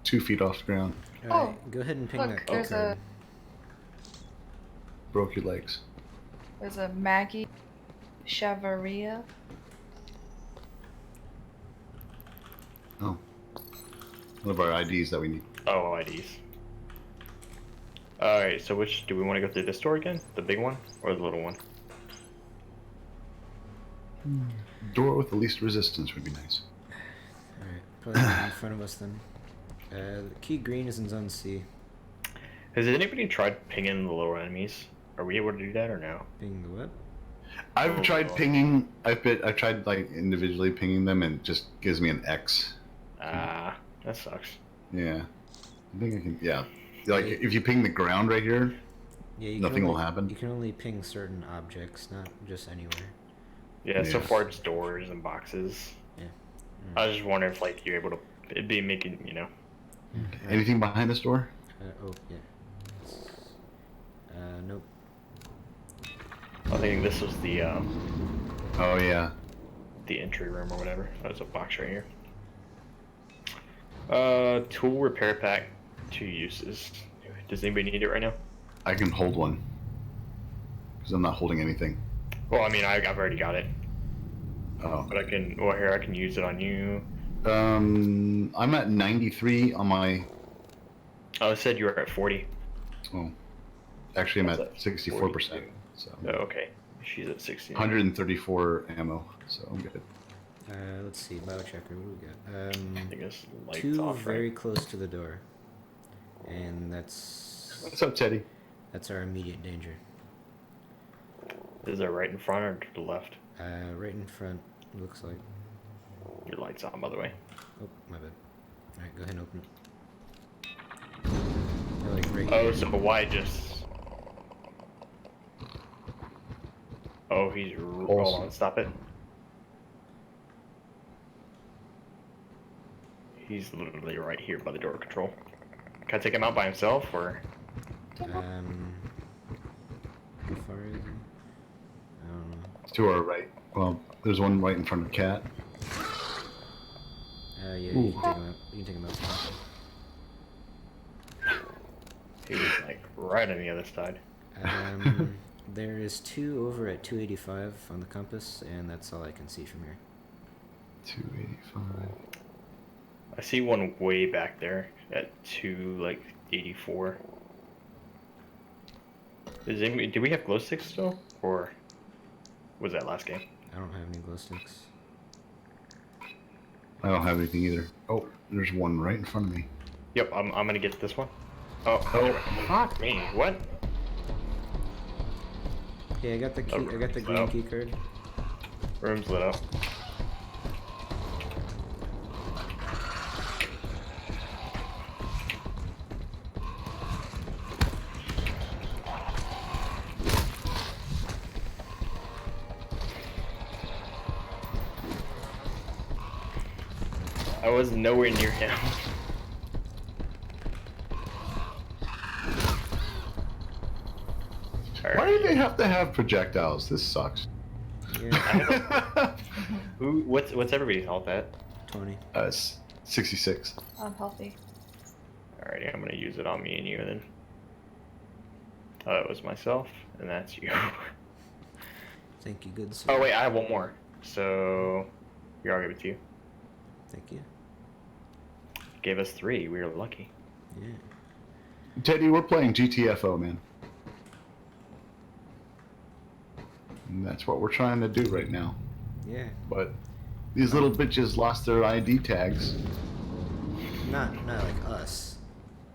2 feet off the ground. Alright, go ahead and ping Look, that key there's card. Broke your legs. There's a Maggie Chavaria. Oh. One of our IDs that we need. Oh, IDs. Alright, so which do we want to go through this door again? The big one or the little one? Door with the least resistance would be nice. Alright, probably in front of us then. The key green is in zone C. Has anybody tried pinging the lower enemies? Are we able to do that or no? Ping the what? I've Oh, tried God. pinging. I've tried like individually pinging them, and it just gives me an X. Ah, that sucks. Yeah, I think I can. Yeah, like if you ping the ground right here, Yeah, you nothing can will only, happen. You can only ping certain objects, not just anywhere. Yeah, so Yes. far it's doors and boxes. Yeah. I was just wondering if like you're able to, it'd be making, you know. Anything behind this door? Oh, yeah. Nope. I think this was the Oh yeah. entry room or whatever. There's a box right here. Tool repair pack, 2 uses. Does anybody need it right now? I can hold one because I'm not holding anything. Well, I mean, I've already got it, Oh. but I can. Well, here I can use it on you. I'm at 93 on my. Oh, it said you were at 40. Oh, actually, I'm What's at that? 64%. So Oh, okay. She's at 60. 134 ammo, so I'm good. Let's see, biochecker, what do we got? I think it's lights 2 off, very right? close to the door. And that's What's up, Teddy? our immediate danger. Is it right in front or to the left? Right in front, looks like. Your light's on, by the way. Oh, my bad. Alright, go ahead and open it. They're like right Oh, here. so why just? Oh, he's. Hold on, stop it. He's literally right here by the door control. Can I take him out by himself, or? How far is he? I don't know. To our right. Well, there's one right in front of Cat. Yeah, you Ooh. can take him out. You can take him out. He was like right on the other side. There is 2 over at 285 on the compass, and that's all I can see from here. 285. I see one way back there at 284. Do we have glow sticks still, or was that last game? I don't have any glow sticks. I don't have anything either. Oh, there's one right in front of me. Yep, I'm gonna get this one. Oh, fuck me! What? Okay, I got the key. I got the Oh, green key card. Room's lit up. I was nowhere near him. Why do they have to have projectiles? This sucks. Yeah. What's everybody's health at? 20. 66. I'm healthy. Alrighty, I'm gonna use it on me and you then. It was myself, and that's you. Thank you, good sir. Oh wait, I have one more. So, here, I'll give it to you. Thank you. Gave us 3. We were lucky. Yeah. Teddy, we're playing GTFO, man. And that's what we're trying to do right now. Yeah. But these little bitches lost their ID tags. Not like us.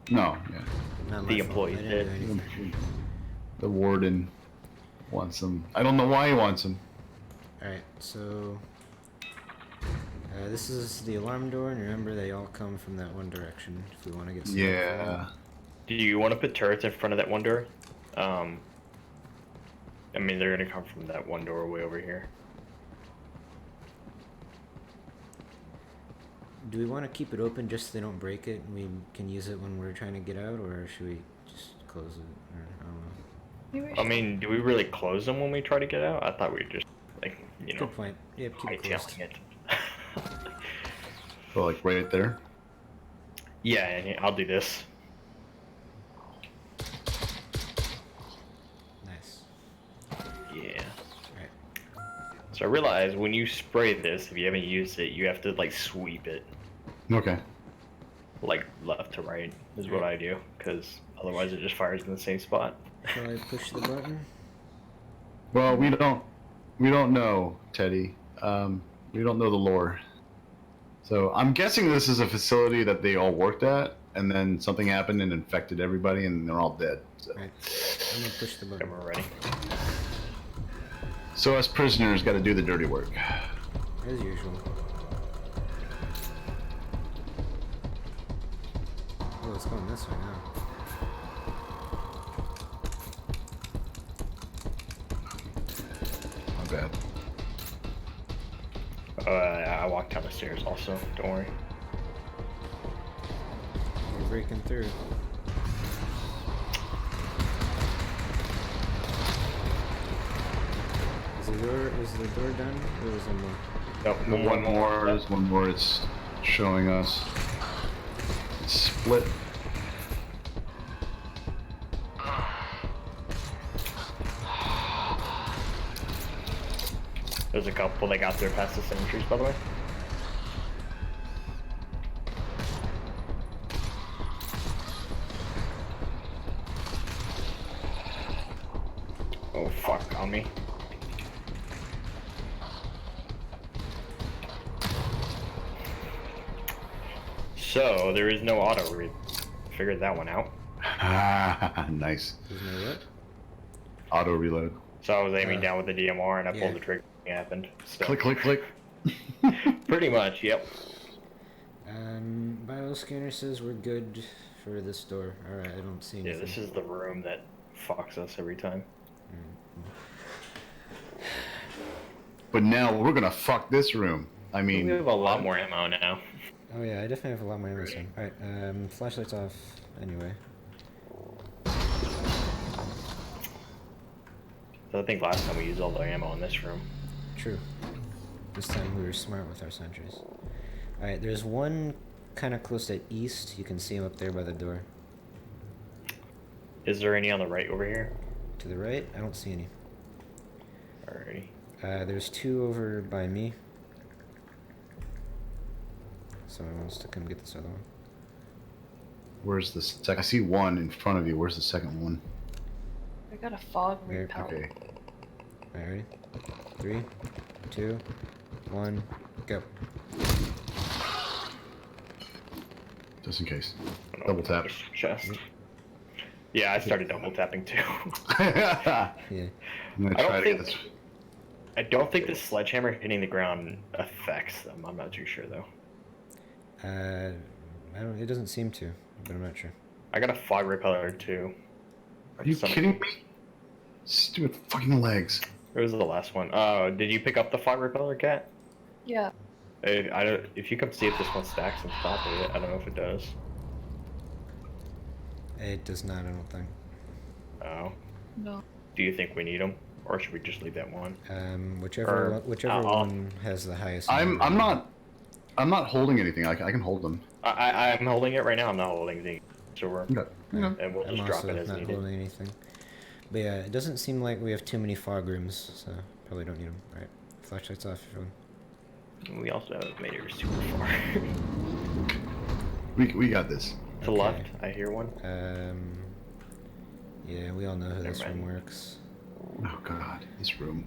No, yeah. Not The my fault. employee I didn't do did. anything. The warden wants them. I don't know why he wants them. Alright, so this is the alarm door, and remember they all come from that one direction if we want to get some Yeah. Do you want to put turrets in front of that one door? I mean, they're gonna come from that one door way over here. Do we want to keep it open just so they don't break it and we can use it when we're trying to get out, or should we just close it? Or, I don't know. Maybe we I should- mean, do we really close them when we try to get out? I thought we'd just, like, you know, Good point. Yep, keep it closed. hightailing it. So, like, right there? Yeah, and I'll do this. Nice. Yeah. Alright. So I realized when you spray this, if you haven't used it, you have to, like, sweep it, Okay. like, left to right, is what I do, because otherwise it just fires in the same spot. Shall I push the button? Well, we don't know, Teddy. We don't know the lore. So I'm guessing this is a facility that they all worked at, and then something happened and infected everybody, and they're all dead. So, Alright. I'm gonna push the Okay, button. we're ready. so us prisoners got to do the dirty work. As usual. Oh, it's going this way now. My bad. I walked down the stairs also, don't worry. We're breaking through. Is the door done? Or is there more? Nope, One more. There's one more. It's showing us. It's split. There's a couple that got there past the sentries, by the way. Oh, fuck, on me. So, there is no auto read. Figured that one out. Nice. There's no what? Auto reload. So I was aiming down with the DMR and I yeah. pulled the trigger. It happened. So. Click, click, click. Pretty much, yep. Bioscanner says we're good for this door. Alright, I don't see anything. Yeah, this is the room that fucks us every time. But now we're gonna fuck this room. I mean, We have a lot more ammo now. Oh yeah, I definitely have a lot more ammo soon. Alright, flashlight's off anyway. So I think last time we used all the ammo in this room. True. This time we were smart with our sentries. Alright, there's one kind of close to east. You can see him up there by the door. Is there any on the right over here? To the right, I don't see any. Alrighty. There's two over by me. Someone wants to come get this other one. where's the second? I see one in front of you. Where's the second one? I got a fog There, repel. Okay. Alright, ready? 3, 2, 1, go. Just in case. Oh, Double tap. there's a chest. Yeah, I started double tapping too. Yeah. I'm gonna I don't try to think- get this. I don't think the sledgehammer hitting the ground affects them. I'm not too sure though. I don't. It doesn't seem to, but I'm not sure. I got a fog repeller too. Are you Some- kidding me? Stupid fucking legs. It was the last one. Did you pick up the fog repeller, Cat? Yeah. I don't. If you come see if this one stacks on top of it, I don't know if it does. It does not. I don't think. Oh. No. Do you think we need them, or should we just leave that one? Whichever one has the highest. I'm number. I'm not holding anything. I can hold them. I'm holding it right now. I'm not holding anything. So we're Okay. Yeah. and we'll I'm just drop also it as not needed. holding anything. But yeah, it doesn't seem like we have too many fog rooms, so probably don't need them. All right, flashlights off, everyone. We also haven't made it super far. We got this. To the left, I hear one. Yeah, we all know how this Never room mind. works. Oh god, this room.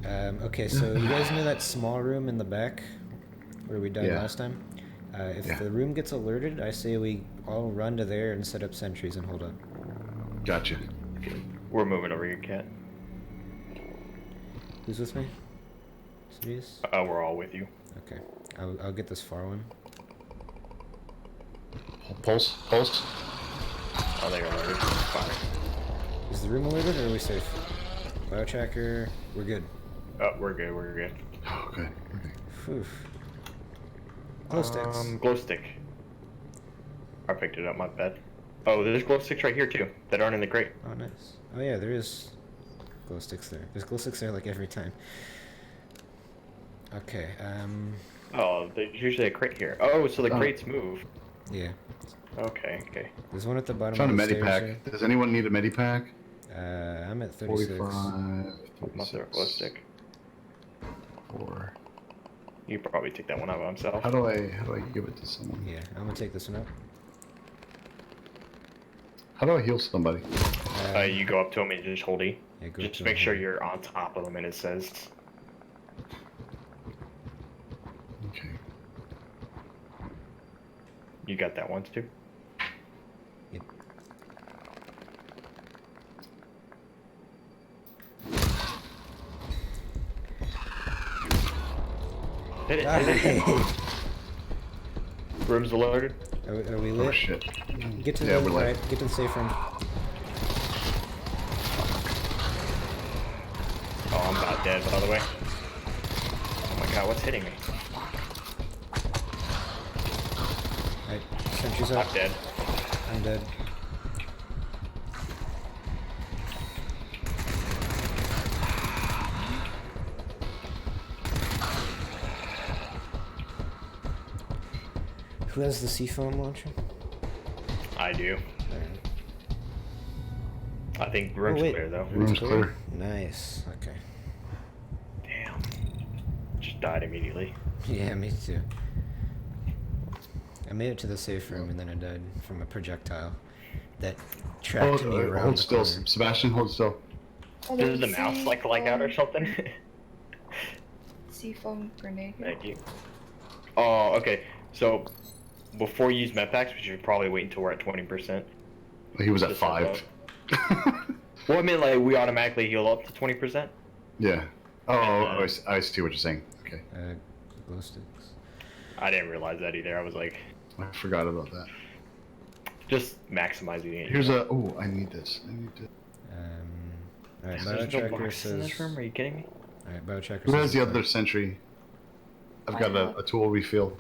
Okay, so you guys know that small room in the back where we died Yeah. last time? If Yeah. the room gets alerted, I say we all run to there and set up sentries and hold up. Gotcha. We're moving over here, Cat. Who's with me? Serious? We're all with you. Okay, I'll get this far one. Pulse. Oh, they are alerted. Fire. Is the room alerted or are we safe? Biotracker, we're good. Oh, we're good. We're good. Oh, good. Okay. Phew. Glow sticks. Glow stick. I picked it up. My bad. Oh, there's glow sticks right here too that aren't in the crate. Oh, nice. Oh yeah, there is glow sticks there. There's glow sticks there like every time. Okay, Oh, there's usually a crate here. Oh, so the Oh. crates move. yeah. Okay. There's one at the bottom Found a of the stairs medipack. Does anyone need a medipack? here. I'm at 36. 45, Not there, glow stick. 4. You could probably take that one out by himself. How do I give it to someone? Yeah, I'm gonna take this one out. How do I heal somebody? You go up to him and just hold E. Yeah, go Just to make him. sure you're on top of them and it says. Okay. You got that one too? Yep. Hit it, hit it. Room's alerted. Are we Oh lit? shit. Get to Yeah, the we're lit. right. Get to the safe room. Oh, I'm about dead, by the way. Oh my god, what's hitting me? Alright, sentries I'm up. dead. I'm dead. Who has the seafoam launcher? I do. Alright. I think room's clear though. Room's clear. Nice. Okay. Damn. Just died immediately. Yeah, me too. I made it to the safe room and then I died from a projectile that tracked me around Hold the still, corner. Sebastian. Hold still. Oh, Does there's the mouse like out or something? seafoam grenade. here. Thank you. Oh, okay. So before you use medpacks, we should probably wait until we're at 20%. He was at Just 5. Well, I mean, like we automatically heal up to 20%. Yeah. Oh, I see what you're saying. Okay. Glow sticks. I didn't realize that either. I was like, I forgot about that. just maximizing it. Here's a. Oh, I need this. I need to. Alright, There's no biotracker boxes in says. this room. Are you kidding me? Alright, biotracker Who says. has the it's other fine. sentry? I've got a tool refill.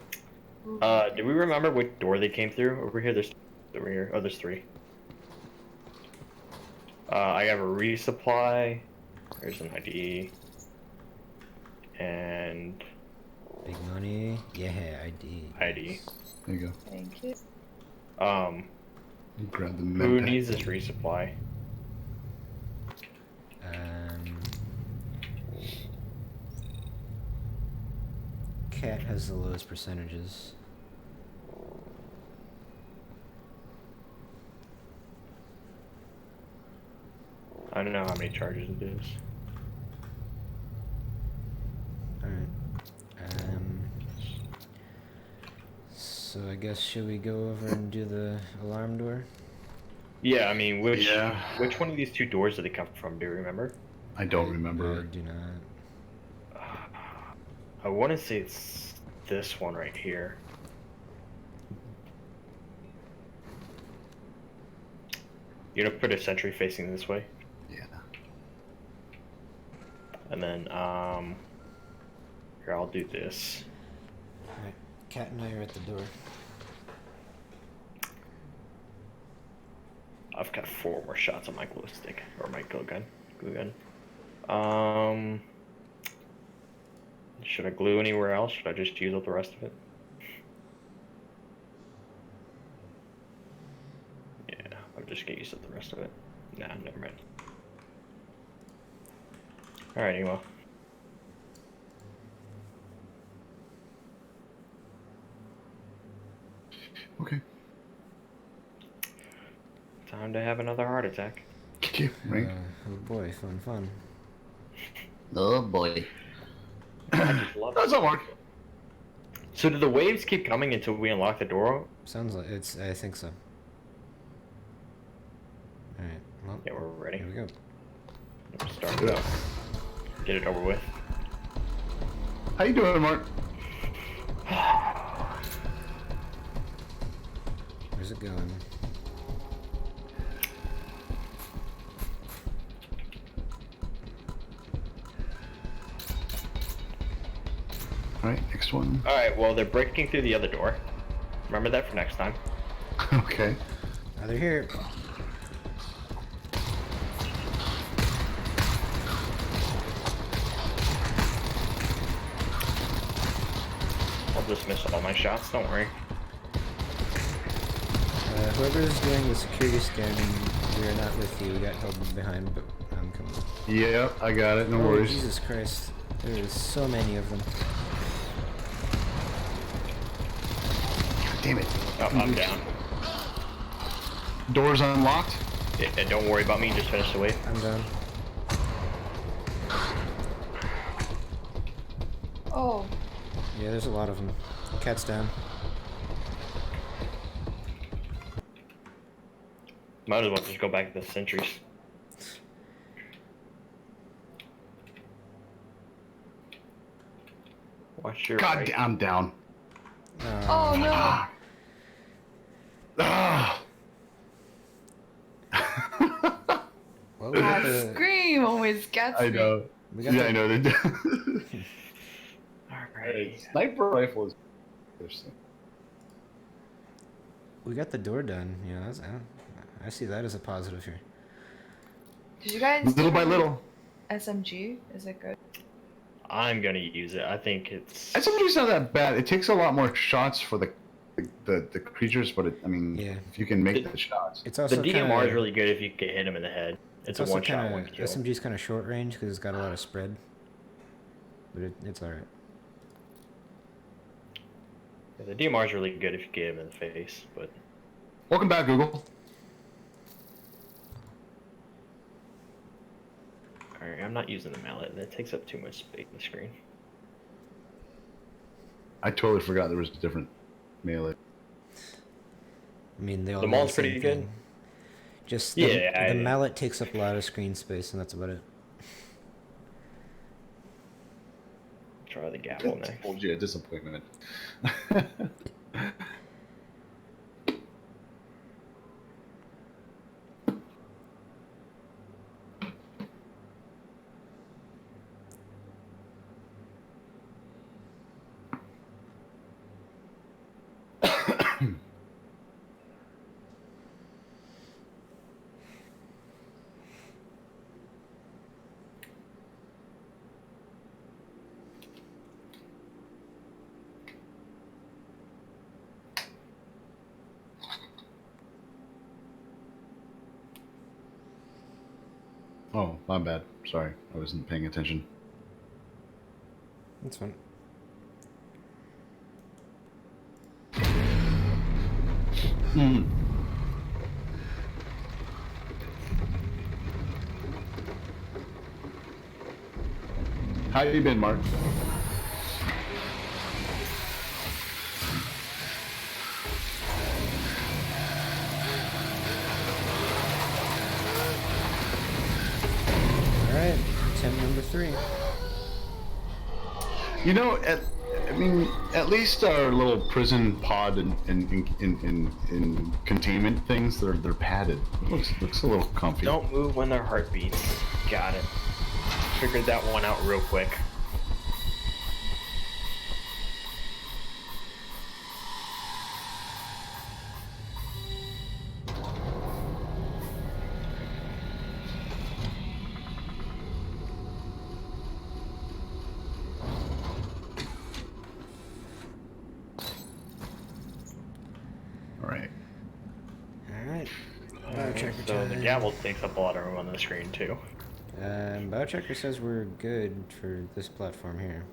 Do we remember which door they came through? Over here, there's over here. Oh, there's 3. I have a resupply. There's an ID. And Big money. Yeah, ID. ID. There you go. Thank you. You grab the Who med needs pack. this resupply? Cat has the lowest percentages. I don't know how many charges it is. Alright. So I guess should we go over and do the alarm door? Yeah, I mean, which Yeah. which one of these 2 doors did they come from? Do you remember? I don't I remember. do not. I want to say it's this one right here. You're gonna put a sentry facing this way, Yeah. and then here I'll do this. Alright, Cat and I are at the door. I've got 4 more shots on my glue stick or my glue gun. Should I glue anywhere else? Should I just use up the rest of it? Yeah, I'm just gonna use up the rest of it. Nah, never mind. All right, well. Okay. Time to have another heart attack. Right. Oh boy, fun. Oh boy. I just love That's it. not work. So do the waves keep coming until we unlock the door? Sounds like it's. I think so. All right. Well, Yeah, we're ready. here we go. Let's start it up. Get it over with. How you doing, Mark? Where's it going? All right, next one. All right, well, they're breaking through the other door. Remember that for next time. Okay. Oh, they're here. I'll just miss all my shots, don't worry. Whoever's doing the security scan, we are not with you. We got held behind, but I'm coming. Yeah, I got it. No Oh, worries. Jesus Christ. There is so many of them. Damn it. Oh, I'm down. Doors unlocked. Yeah, don't worry about me, just finish the wave. I'm down. Oh, Yeah, there's a lot of them. Cat's down. Might as well just go back to the sentries. Watch your God, right. I'm down. oh no. Ah. Well, we got That the. scream always gets I me. know. We got Yeah, the, I know. Alright. Sniper rifle is interesting. we got the door done. You know, I see that as a positive here. Did you guys Little by little. SMG? Is it good? I'm gonna use it. I think it's. SMG's not that bad. It takes a lot more shots for the creatures, but I mean, Yeah. if you can make the shots. It's The also DMR kinda, is really good if you can hit him in the head. It's a also one shot, kinda, one kill. SMG's kind of short range because it's got a lot of spread. But it's alright. Yeah, the DMR is really good if you get him in the face, but. Welcome back, Google. Alright, I'm not using the mallet. That takes up too much space on the screen. I totally forgot there was a different melee. I mean, they all The do mall's same pretty good. thing. Just Yeah, the mallet takes up a lot of screen space, and that's about it. Try the gavel next. Told you a disappointment. Oh, my bad. Sorry, I wasn't paying attention. That's fine. Mm. How you been, Mark? Alright, attempt number 3. You know, at least our little prison pod and in containment things, they're padded. It looks a little comfy. Don't move when their heart beats. Got it. Figured that one out real quick. So the gavel takes up a lot of room on the screen too. Biochecker says we're good for this platform here.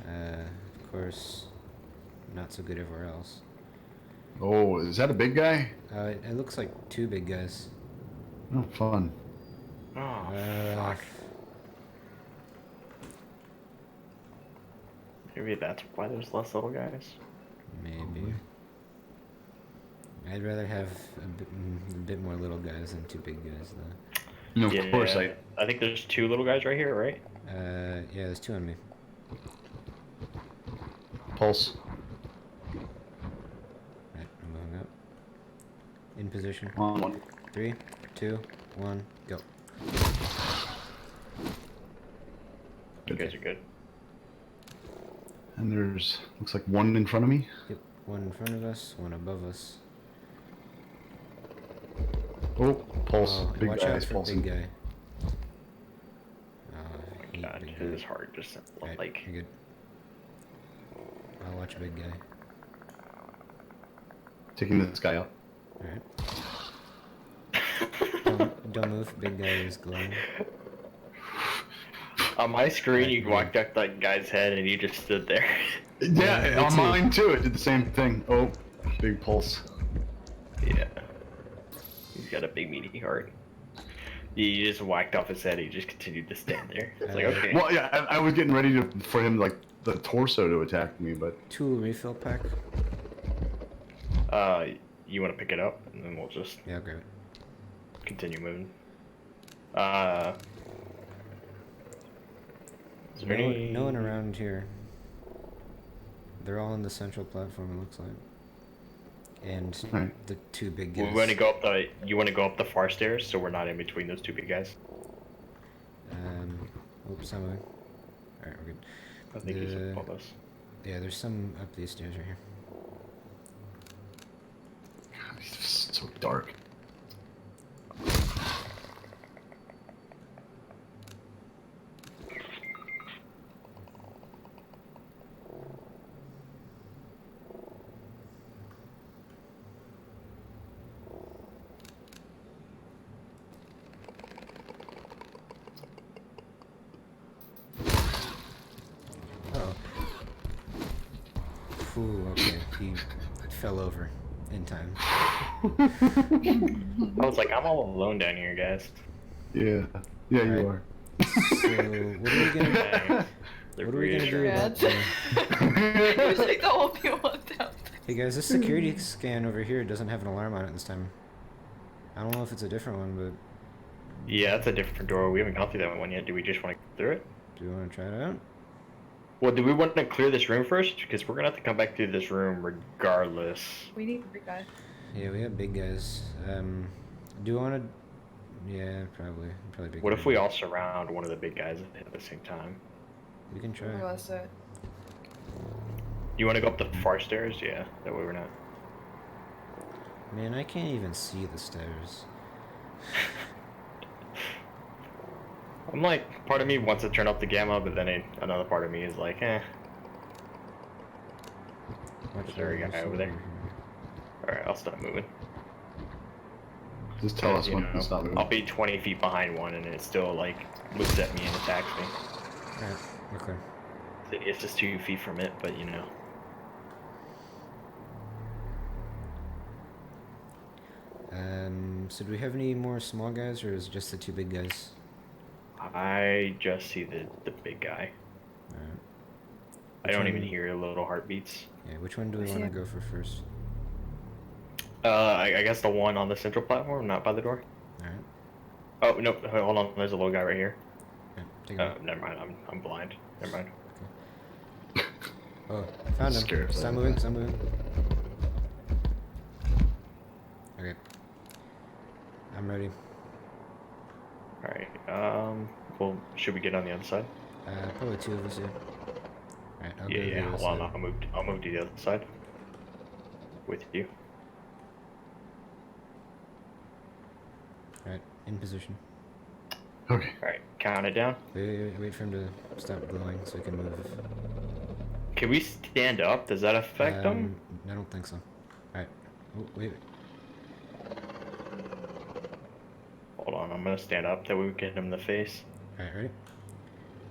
Of course, not so good everywhere else. Oh, is that a big guy? It looks like two big guys. Oh, fun. Oh, fuck. Maybe that's why there's less little guys. Maybe. I'd rather have a bit more little guys than two big guys, though. No, of course. I think there's two little guys right here, right? Yeah, there's two on me. Pulse. Right, I'm moving up. In position. One. 3, 2, 1, go. You guys are good. And there's, looks like one in front of me. Yep, one in front of us, one above us. Oh, pulse. Oh, Big watch guy out is for pulsing. big guy. God, Big it guy. is hard just to, Right, like... you're good. I'll watch big guy. Taking this guy out. Alright. Don't move, big guy is glowing. On my screen, Right, you walked up that guy's head and you just stood there. Yeah, me on too. mine too. It did the same thing. Oh, big pulse. Yeah. He's got a big meaty heart. You just whacked off his head, he just continued to stand there. It's like, okay. Well, yeah, I was getting ready for him, like, the torso to attack me, but... Tool refill pack. You want to pick it up, and then we'll just Yeah, I'll grab it. continue moving. Is there No, any... no one around here. They're all on the central platform, it looks like. And Right. the two big guys. We want to go up the... You want to go up the far stairs, so we're not in between those two big guys? Oops, I'm moving. Alright, we're good. I think he's above us. Yeah, there's some up these stairs right here. God, it's just so dark. Uh-oh. Ooh, okay. He fell over in time. I was like, I'm all alone down here, guys. Yeah. Yeah, you Alright. are. So, what are we gonna Dang. What are we gonna do Rats. about It was like the only one down. Hey guys, this security scan over here doesn't have an alarm on it this time. I don't know if it's a different one, but Yeah, that's a different door. We haven't gone through that one yet. Do we just want to go through it? do we want to try it out? Well, do we want to clear this room first? Because we're going to have to come back through this room regardless. We need a big guy. Yeah, we have big guys. Do you want to? Yeah, probably big. What if guys. we all surround one of the big guys at the same time? We can try. What was it? You want to go up the far stairs? Yeah, that way we're not. Man, I can't even see the stairs. I'm like, part of me wants to turn up the gamma, but then another part of me is like, eh. Watch Is there a out, guy over there? Alright, I'll stop moving. Just tell us You when know, to stop moving. I'll be 20 feet behind one and it still, like, looks at me and attacks me. Alright, we're clear. It's just 2 feet from it, but you know. So do we have any more small guys, or is it just the two big guys? I just see the big guy. Alright. I don't Which even one- hear little heartbeats. Yeah, which one do we I see want to him. go for first? I guess the one on the central platform, not by the door. Alright. Oh, no, hold on, there's a little guy right here. Yeah, take it. Never mind, I'm blind. Never mind. Oh, I found him. Scared. Stop moving, stop moving. Okay. I'm ready. Alright, well, should we get on the other side? Probably two of us, yeah. Alright, I'll go to the Yeah, other hold on, side. I'll move to the other side. With you. Alright, in position. Okay. Alright, count it down. Wait for him to stop glowing so we can move. Can we stand up? Does that affect them? I don't think so. Alright. Oh, wait. on, I'm gonna stand up that we can get him in the face. Alright, ready?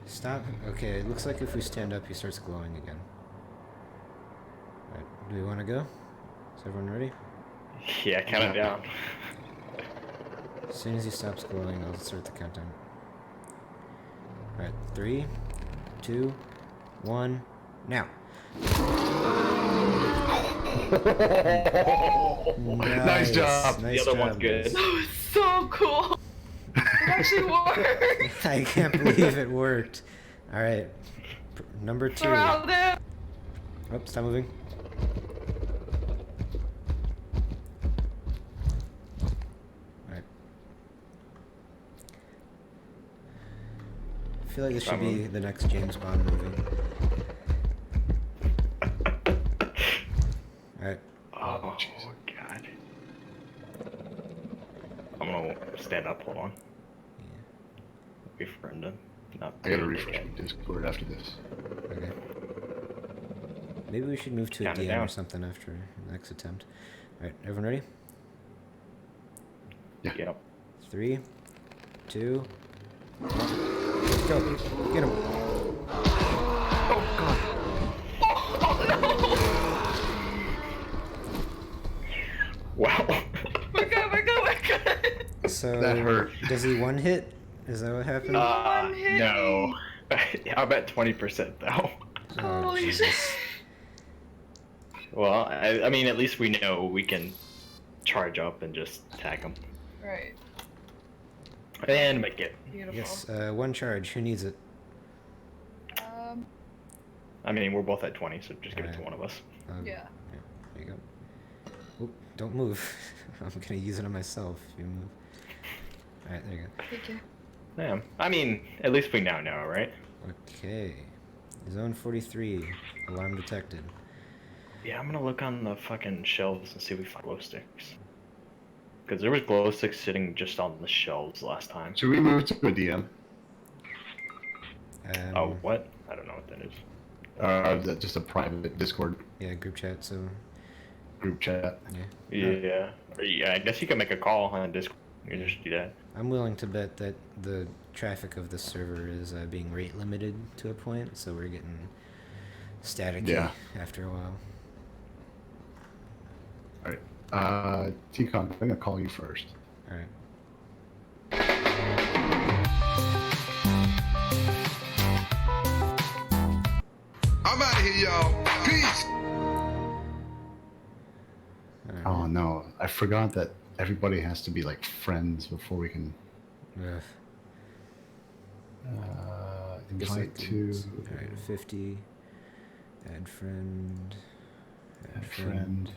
Stop. Okay, it looks like if we stand up, he starts glowing again. Alright, do we want to go? Is everyone ready? Yeah, count it down. As soon as he stops glowing, I'll start the countdown. Alright, 3, 2, 1, now. Nice job. Nice The other job, one's good. guys. That was so cool. It actually worked. I can't believe it worked. Alright, number 2. Surround him. Oh, stop moving. Alright. I feel like this should be the next James Bond movie. Alright. Oh, God. I'm gonna stand up, hold on. Befriend him. Not I gotta refresh my Discord after this. Okay. Maybe we should move to a Count it DM down. or something after the next attempt. Alright, everyone ready? Yeah. Yep. 3, 2, 1. Let's go. Get him. Wow. We're good. We're good. We're good. So, That hurt. does he one hit? Is that what happened? One hit No. I'm at 20% though. Oh, Holy Jesus. shit. Well, I mean, at least we know we can charge up and just tag him. Right. And make it. Beautiful. Yes, one charge. Who needs it? I mean, we're both at 20, so just give it to Alright. one of us. Yeah. There you go. Oop, don't move. I'm gonna use it on myself if you move. Alright, there you go. Thank you. Yeah. I mean, at least we now know, right? Okay. Zone 43. Alarm detected. Yeah, I'm gonna look on the fucking shelves and see if we find glow sticks. Because there was glow sticks sitting just on the shelves last time. Should we move to a DM? Oh, what? I don't know what that is. Is that just a private Discord Yeah, group chat, so... group chat? Yeah. Yeah. Yeah, I guess you can make a call on Discord. You can just do that. I'm willing to bet that the traffic of this server is being rate limited to a point, so we're getting staticky Yeah. after a while. Alright. T-Con, I'm gonna call you first. Alright. I'm out of here, y'all. Peace. Alright. Oh no, I forgot that everybody has to be like friends before we can Ugh. Guess I invite didn't. to Alright, 50. Add friend. add friend.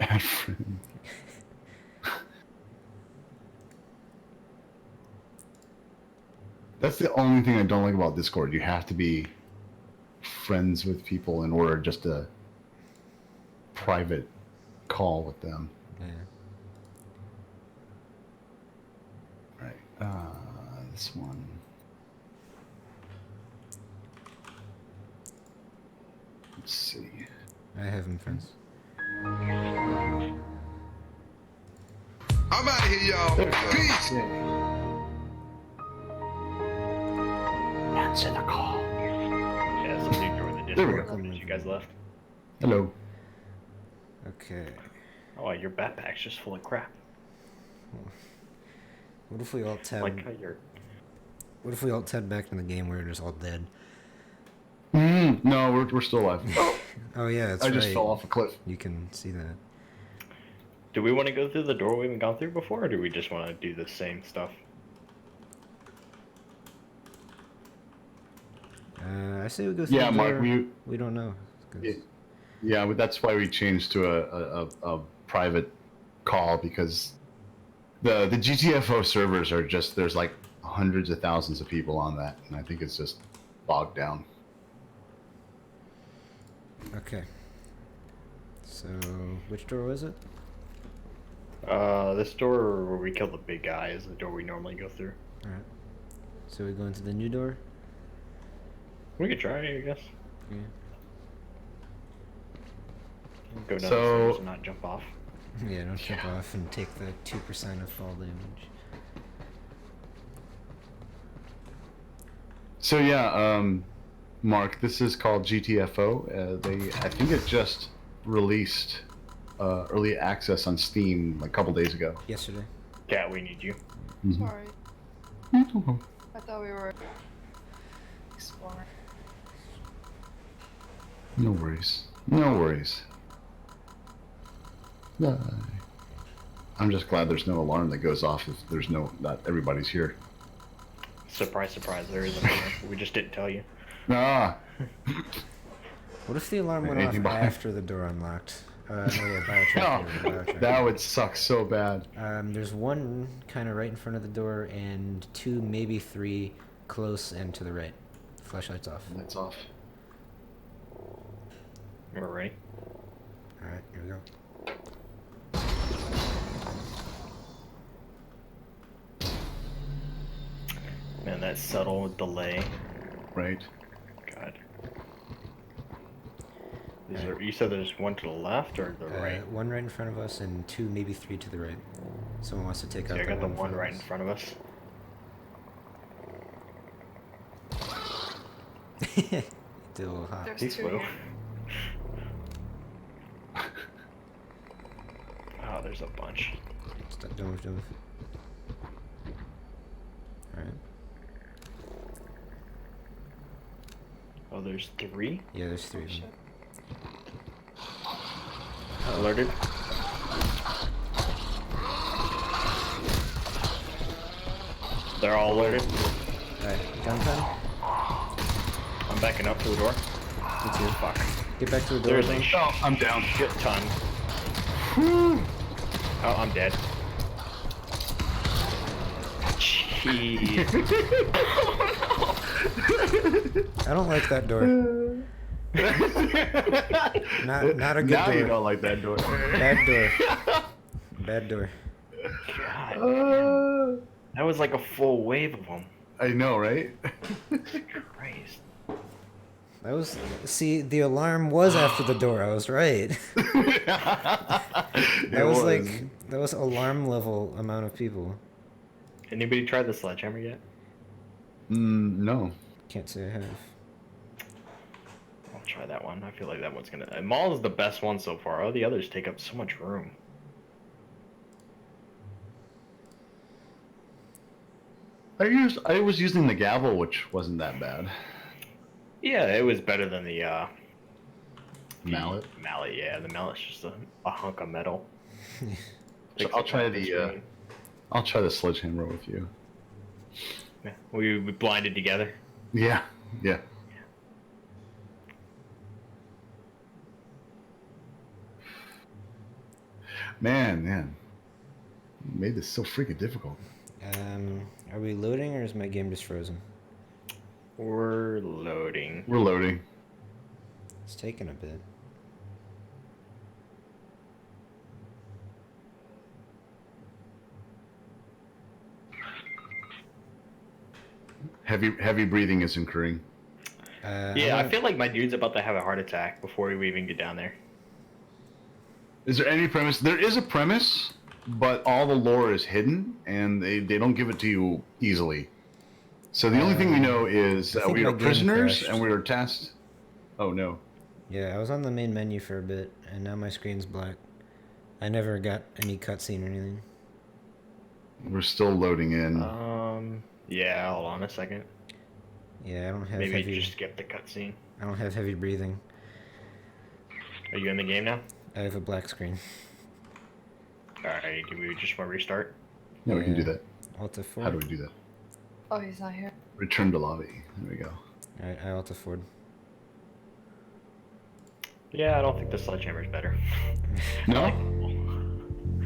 Add friend. That's the only thing I don't like about Discord. You have to be friends with people in order just to private call with them. Yeah. Right. This one. Let's see. I have him friends. I'm out of here, y'all. Peace. Answer the call. Yeah, some dude joined the There we Discord go. as you guys left. Hello. Okay. Oh, your backpack's just full of crap. What if we alt tab? Like how you're... What if we alt tab back in the game where we're just all dead? No, we're still alive. Oh yeah, that's I right. just fell off a cliff. You can see that. Do we want to go through the door we haven't gone through before, or do we just want to do the same stuff? I say we go through Yeah, the Mark, door. We don't know. 'cause- Yeah, but that's why we changed to a private call, because the GTFO servers are just, there's like hundreds of thousands of people on that, and I think it's just bogged down. Okay. So, which door was it? This door where we killed the big guy is the door we normally go through. Alright. So we go into the new door? We could try, I guess. Yeah. Go down So- the stairs and not jump off. Yeah, don't jump off and take the 2% of fall damage. So yeah, Mark, this is called GTFO. I think it just released early access on Steam like a couple days ago. Yesterday. Cat, we need you. Sorry. I thought we were exploring. No worries. No worries. I'm just glad there's no alarm that goes off if there's not everybody's here. Surprise, surprise, there is an alarm. We just didn't tell you. Ah. What if the alarm went Anything off behind? after the door unlocked? No, yeah, biotracker. That would suck so bad. There's one kind of right in front of the door, and 2, maybe 3, close and to the right. Flashlight's off. Lights off. We're ready. Alright, here we go. Man, that subtle delay. Right. God. You said there's one to the left or the right? One right in front of us, and 2, maybe 3 to the right. Someone wants to take So out I got the in one front of right in us. front of us. Did a little hot. There's He's 2 slow. here. Oh, there's a bunch. Stop, don't move, don't move. Alright. Oh, there's 3? Yeah, there's 3 Oh, of them. shit. Alerted. They're all alerted. Alright, gun time? I'm backing up to the door. Me too. Fuck. Get back to the door. There's a Oh, I'm down. shit ton. Oh, I'm dead. Jeez. I don't like that door. Not a good Now door. you don't like that door. Bad door. Bad door. God. That was like a full wave of them. I know, right? Christ. That was, see, the alarm was after the door. I was right. That was like, that was alarm level amount of people. Anybody tried the sledgehammer yet? No. Can't say I have. I'll try that one. I feel like that one's gonna. Maul is the best one so far. All the others take up so much room. I was using the gavel, which wasn't that bad. Yeah, it was better than the Mallet. Mallet, yeah. The mallet's just a hunk of metal. So Takes I'll up try half the screen. I'll try the sledgehammer with you. Yeah. We blinded together. Yeah. Yeah. Man. You made this so freaking difficult. Are we loading or is my game just frozen? We're loading. We're loading. It's taking a bit. Heavy breathing is occurring. Yeah, I feel like my dude's about to have a heart attack before we even get down there. Is there any premise? There is a premise, but all the lore is hidden, and they don't give it to you easily. So the only thing we know is I think we my are game prisoners, crashed. and we were tasked. Oh no. Yeah, I was on the main menu for a bit, and now my screen's black. I never got any cutscene or anything. We're still loading in. Yeah, hold on a second. Yeah, I don't have Maybe heavy. just skip the cutscene. I don't have heavy breathing. Are you in the game now? I have a black screen. Alright, do we just want to restart? Yeah, we can do Yeah. that. Alt F4. How do we do that? Oh, he's not here. Return to lobby. There we go. Alright, I Alt F4. Yeah, I don't think the sledgehammer's better. No.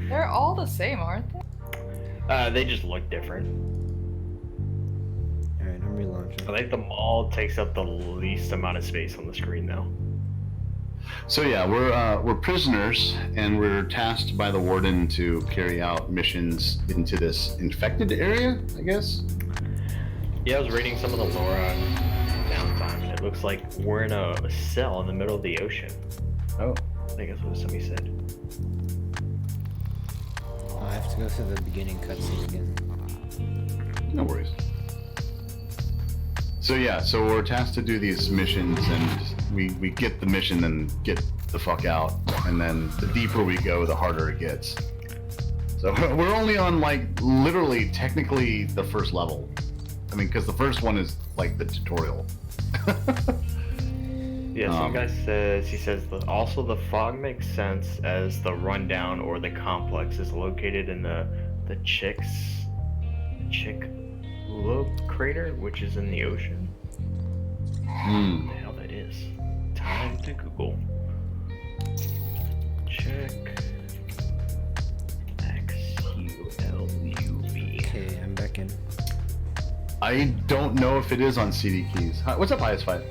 They're all the same, aren't they? They just look different. Alright, I'm relaunching. I think the mall takes up the least amount of space on the screen, though. So yeah, we're prisoners, and we're tasked by the warden to carry out missions into this infected area, I guess. Yeah, I was reading some of the lore on downtime, and it looks like we're in a cell in the middle of the ocean. Oh. I think that's what somebody said. Oh, I have to go through the beginning cutscene again. No worries. So yeah, so we're tasked to do these missions, and we get the mission and get the fuck out, and then the deeper we go, the harder it gets. So we're only on like literally, technically the first level. I mean, because the first one is like the tutorial. Yeah, some guy says, he says, also the fog makes sense as the rundown or the complex is located in the Chick Look crater, which is in the ocean. What the hell that is? Time to Google. Check XULUB. Okay, I'm back in. I don't know if it is on CD keys. Hi, what's up, IS5?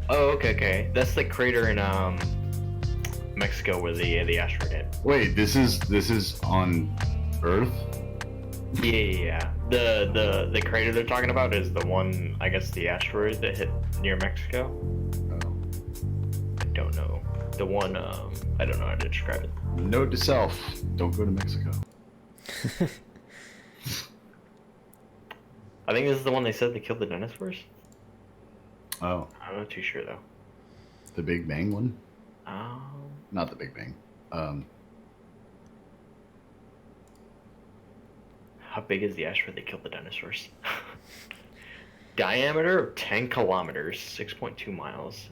Oh, okay. That's the crater in Mexico where the asteroid hit. Wait, this is on Earth? Yeah. The crater they're talking about is the one, I guess, the asteroid that hit near Mexico. Oh. I don't know. The one, I don't know how to describe it. Note to self: don't go to Mexico. I think this is the one they said they killed the dinosaurs. Oh, I'm not too sure though. the Big Bang one? Um, Not the Big Bang. How big is the asteroid that killed the dinosaurs? Diameter of 10 kilometers, 6.2 miles.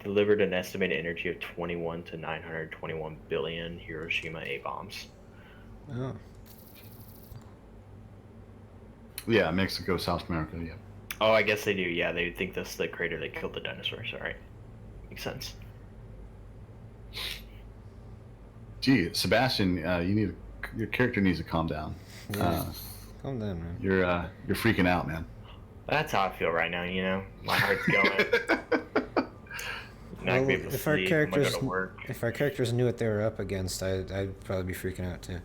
Delivered an estimated energy of 21 to 921 billion Hiroshima A-bombs. Oh. Yeah, Mexico, South America. Yeah. Oh, I guess they do. Yeah, they think that's the crater that killed the dinosaurs. All right, makes sense. Gee, Sebastian, your character needs to calm down. Yeah. Calm down, man. You're freaking out, man. That's how I feel right now. You know, my heart's going. Not gonna be able to if our sleep. I'm gonna characters, go to work. if our characters knew what they were up against, I'd probably be freaking out too.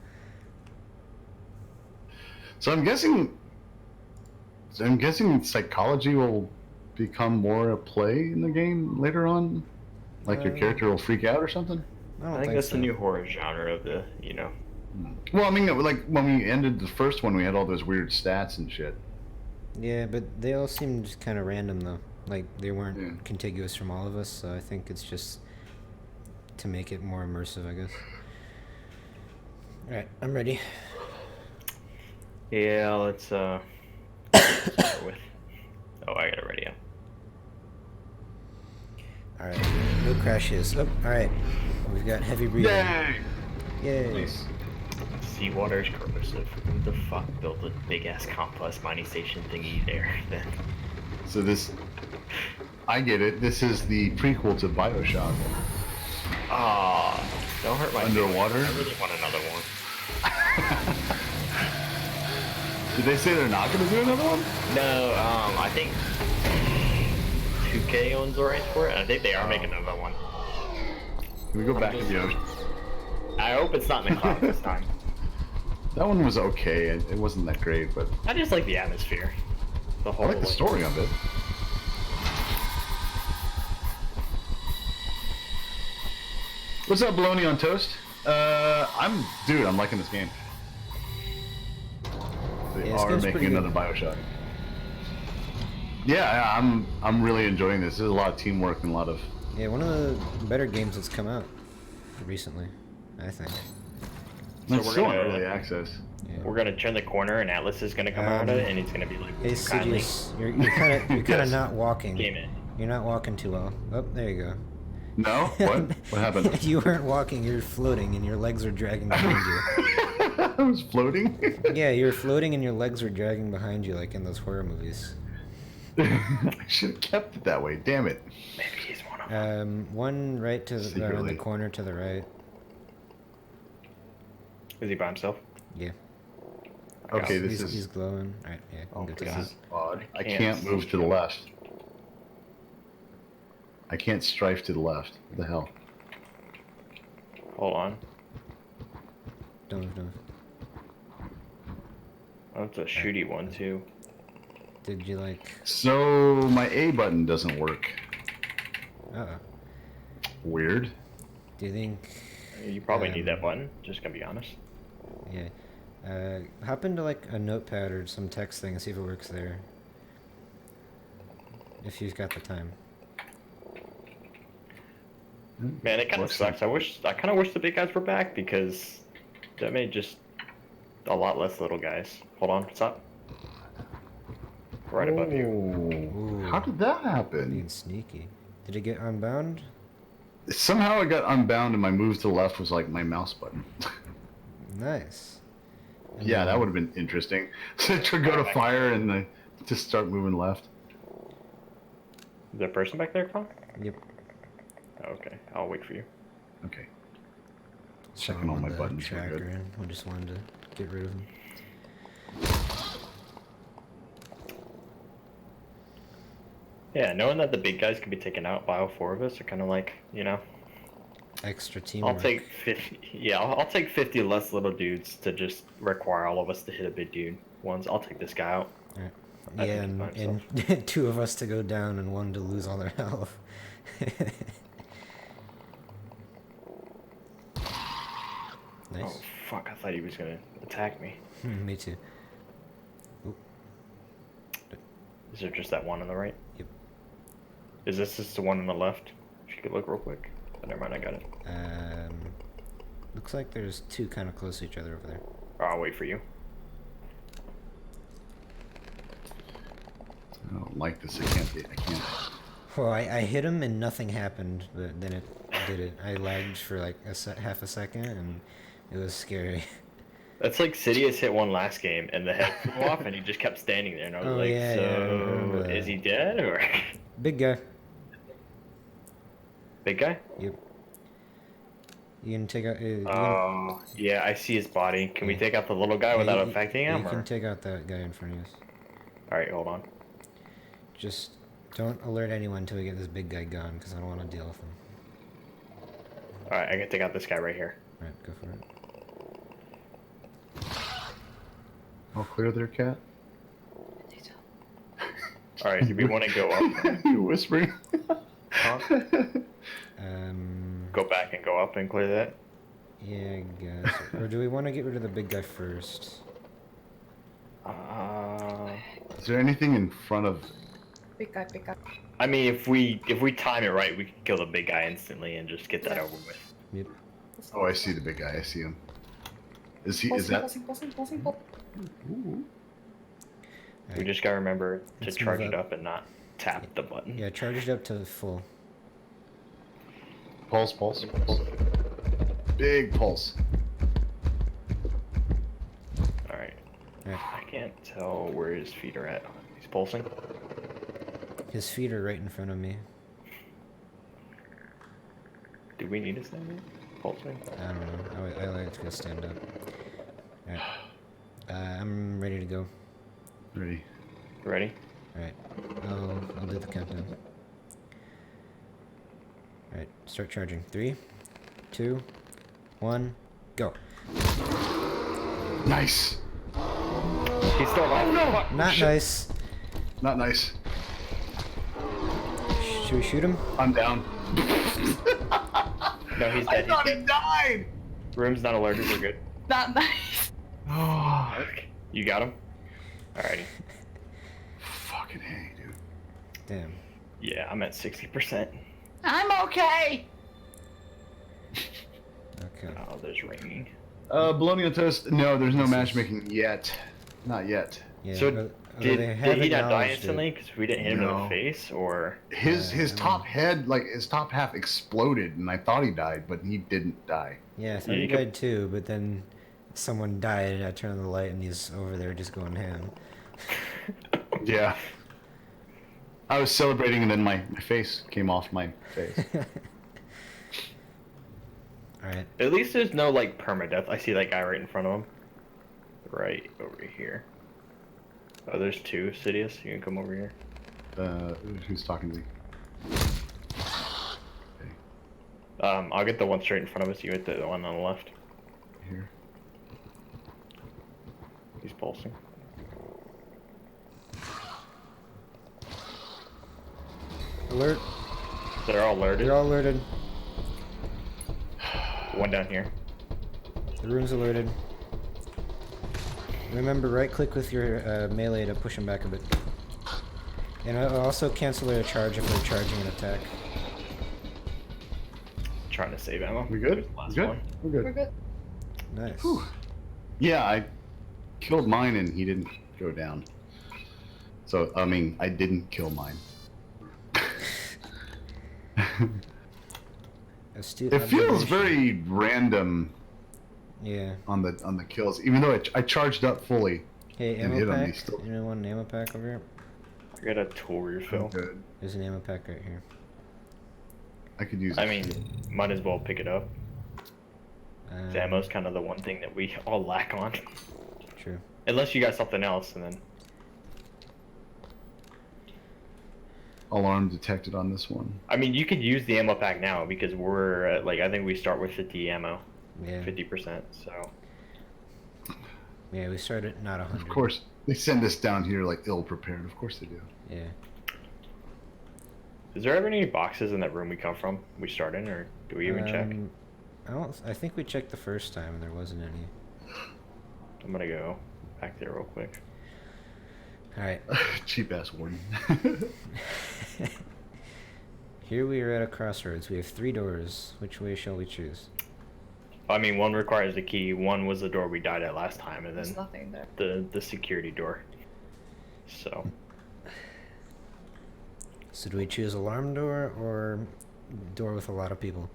So I'm guessing psychology will become more a play in the game later on. Like your character will freak out or something. I I think that's the new horror genre of the, you know. Well, I mean, like when we ended the first one, we had all those weird stats and shit. Yeah, but they all seemed kind of random though. Like they weren't Yeah. contiguous from all of us, so I think it's just to make it more immersive, I guess. All right, I'm ready. Yeah, let's start with. Oh, I got it ready. All right, no crashes. Oh, all right, we've got heavy breathing. Yay! Nice. Seawater is corrosive. Who the fuck built a big ass complex mining station thingy there? Then. So this, I get it. This is the prequel to BioShock. Ah, don't hurt my Underwater? feelings. I really want another one. Did they say they're not going to do another one? No, I think 2K owns the rights for it. I think they are making another one. Can we go back to the ocean? I hope it's not in the cloud this time. That one was okay. It wasn't that great, but I just like the atmosphere. The I whole. like the story of it. What's up, bologna on toast? I'm liking this game. They Yeah, this are game's making pretty another BioShock. Yeah, I'm really enjoying this. There's a lot of teamwork and a lot of. Yeah, one of the better games that's come out recently, I think. It's we're still in gonna- early access. Yeah. We're gonna turn the corner and Atlas is gonna come out of it and he's gonna be like, Hey, kindly Sidious, you're kind of Yes. not walking. game it. You're not walking too well. Oh, there you go. No? What? What happened? You weren't walking. You're floating, and your legs are dragging behind you. I was floating. Yeah, you're floating, and your legs were dragging behind you, like in those horror movies. I should have kept it that way. Damn it. Maybe he's one of them. One right to the, around the Secretly. corner to the right. Is he by himself? Yeah. Okay, this he's, is he's glowing. All right, yeah. Oh, Go to God. that. this is odd. I Can't can't move see to the him. left. I can't strafe to the left. What the hell? Hold on. Don't move, don't move. Oh, it's a shooty one too. Did you like? So my A button doesn't work. Weird. Do you think? You probably need that button. Just gonna be honest. Yeah. Hop into like a notepad or some text thing and see if it works there. if you've got the time. Man, it kind of sucks. I kind of wish the big guys were back because that made just a lot less little guys. Hold on, stop. Right above you. Ooh. How did that happen? Being sneaky. Did it get unbound? Somehow it got unbound and my move to the left was like my mouse button. Nice. Yeah, that would have been interesting. To go to fire and then just start moving left. Is there a person back there, Con? Yep. Okay, I'll wait for you. Okay. Saw Checking him all on my the buttons real tracker, good. and I just wanted to get rid of him. Yeah, knowing that the big guys can be taken out by all four of us are kind of like, you know, Extra teamwork. I'll take 50. Yeah, I'll take 50 less little dudes to just require all of us to hit a big dude. I'll take this guy out. Right. I Yeah, think and, it's and 2 of us to go down and 1 to lose all their health. Nice. Oh fuck! I thought he was gonna attack me. Me too. Oop. Is there just that one on the right? Yep. Is this just the one on the left? If you could look real quick. Oh, never mind, I got it. Looks like there's 2 kind of close to each other over there. Oh, I'll wait for you. I don't like this. I can't. Well, I hit him and nothing happened, but then it did it. I lagged for like half a second, and it was scary. That's like Sidious hit one last game, and the head flew off, and he just kept standing there. And I was like, yeah, I remember so that. is he dead or? Big guy. Big guy? Yep. You can take out. Oh, yeah, I see his body. Can we Yeah. take out the little guy without you, affecting him? You Or? can take out that guy in front of you. All right, hold on. Just don't alert anyone until we get this big guy gone, because I don't want to deal with him. All right, I can take out this guy right here. Right, go for it. All clear there, cat? All right, do we want to go up? You whispering? Huh? Go back and go up and clear that? Yeah, I guess. Or do we want to get rid of the big guy first? Is there anything in front of? Pick up, pick up. I mean, if we time it right, we can kill the big guy instantly and just get that over with. Yep. Oh, I see the big guy. I see him. Is he? Is that? Pulsing. We just gotta remember to Let's charge move it up. up and not tap the button. Yeah, charge it up to full. Pulse. Big pulse. All right. Yeah. I can't tell where his feet are at. He's pulsing. His feet are right in front of me. Do we need to stand there? Pulsing. I don't know. I like to go stand up. Alright. I'm ready to go. Ready. Ready? Alright. I'll do the countdown. Alright, start charging. 3, 2, 1, go. Nice. He's still alive. No. Not nice. Not nice. Should we shoot him? I'm down. No, he's I dead. thought he died. Room's not alerted. We're good. Not nice. Oh, Okay. You got him? Alrighty. fucking hey, dude. Damn. Yeah, I'm at 60%. I'm okay. Okay. Oh, there's ringing. Bologna on toast. No, there's no This is- matchmaking yet. Not yet. Yeah, So although did they have he not die acknowledged it. instantly because we didn't hit him in No. the face, or? His top head, like his top half, exploded, and I thought he died, but he didn't die. Yeah, I thought Yeah, he you could- died too, but then someone died and I turned on the light and he's over there just going ham. Yeah. I was celebrating, and then my face came off my face. Alright. At least there's no like permadeath. I see that guy right in front of him. Right over here. Oh, there's 2. Sidious, you can come over here. Who's talking to me? I'll get the one straight in front of us. You hit the one on the left. Here. He's pulsing. Alert. They're all alerted. You're all alerted. One down here. The room's alerted. Remember, right click with your melee to push him back a bit. And I'll also cancel a charge if they're charging an attack. Trying to save ammo. We good? Last Good? one. We're good. We're good. Nice. Whew. Yeah, I killed mine and he didn't go down. So, I mean, I didn't kill mine. Astute It feels observation. very random Yeah. on the kills, even though I charged up fully. Hey, And ammo hit 'em, pack. they still- Anyone want an ammo pack over here? I got a tool refill. Good. There's an ammo pack right here. I could use. I mean, might as well pick it up. Ammo's Um, kind of the one thing that we all lack on. True. Unless you got something else, and then Alarm detected on this one. I mean, you could use the ammo pack now because we're at, like, I think we start with 50 ammo, Yeah. 50%. So Yeah, we started not 100. Of course, they send us down here like ill prepared. Of course they do. Yeah. is there ever any boxes in that room we come from? We start in, or do we even check? I think we checked the first time and there wasn't any. I'm gonna go back there real quick. Alright. Cheap ass warden. Here we are at a crossroads. We have 3 doors. Which way shall we choose? I mean, one requires a key. One was the door we died at last time, and There's then nothing there. the security door. So So do we choose alarm door or door with a lot of people?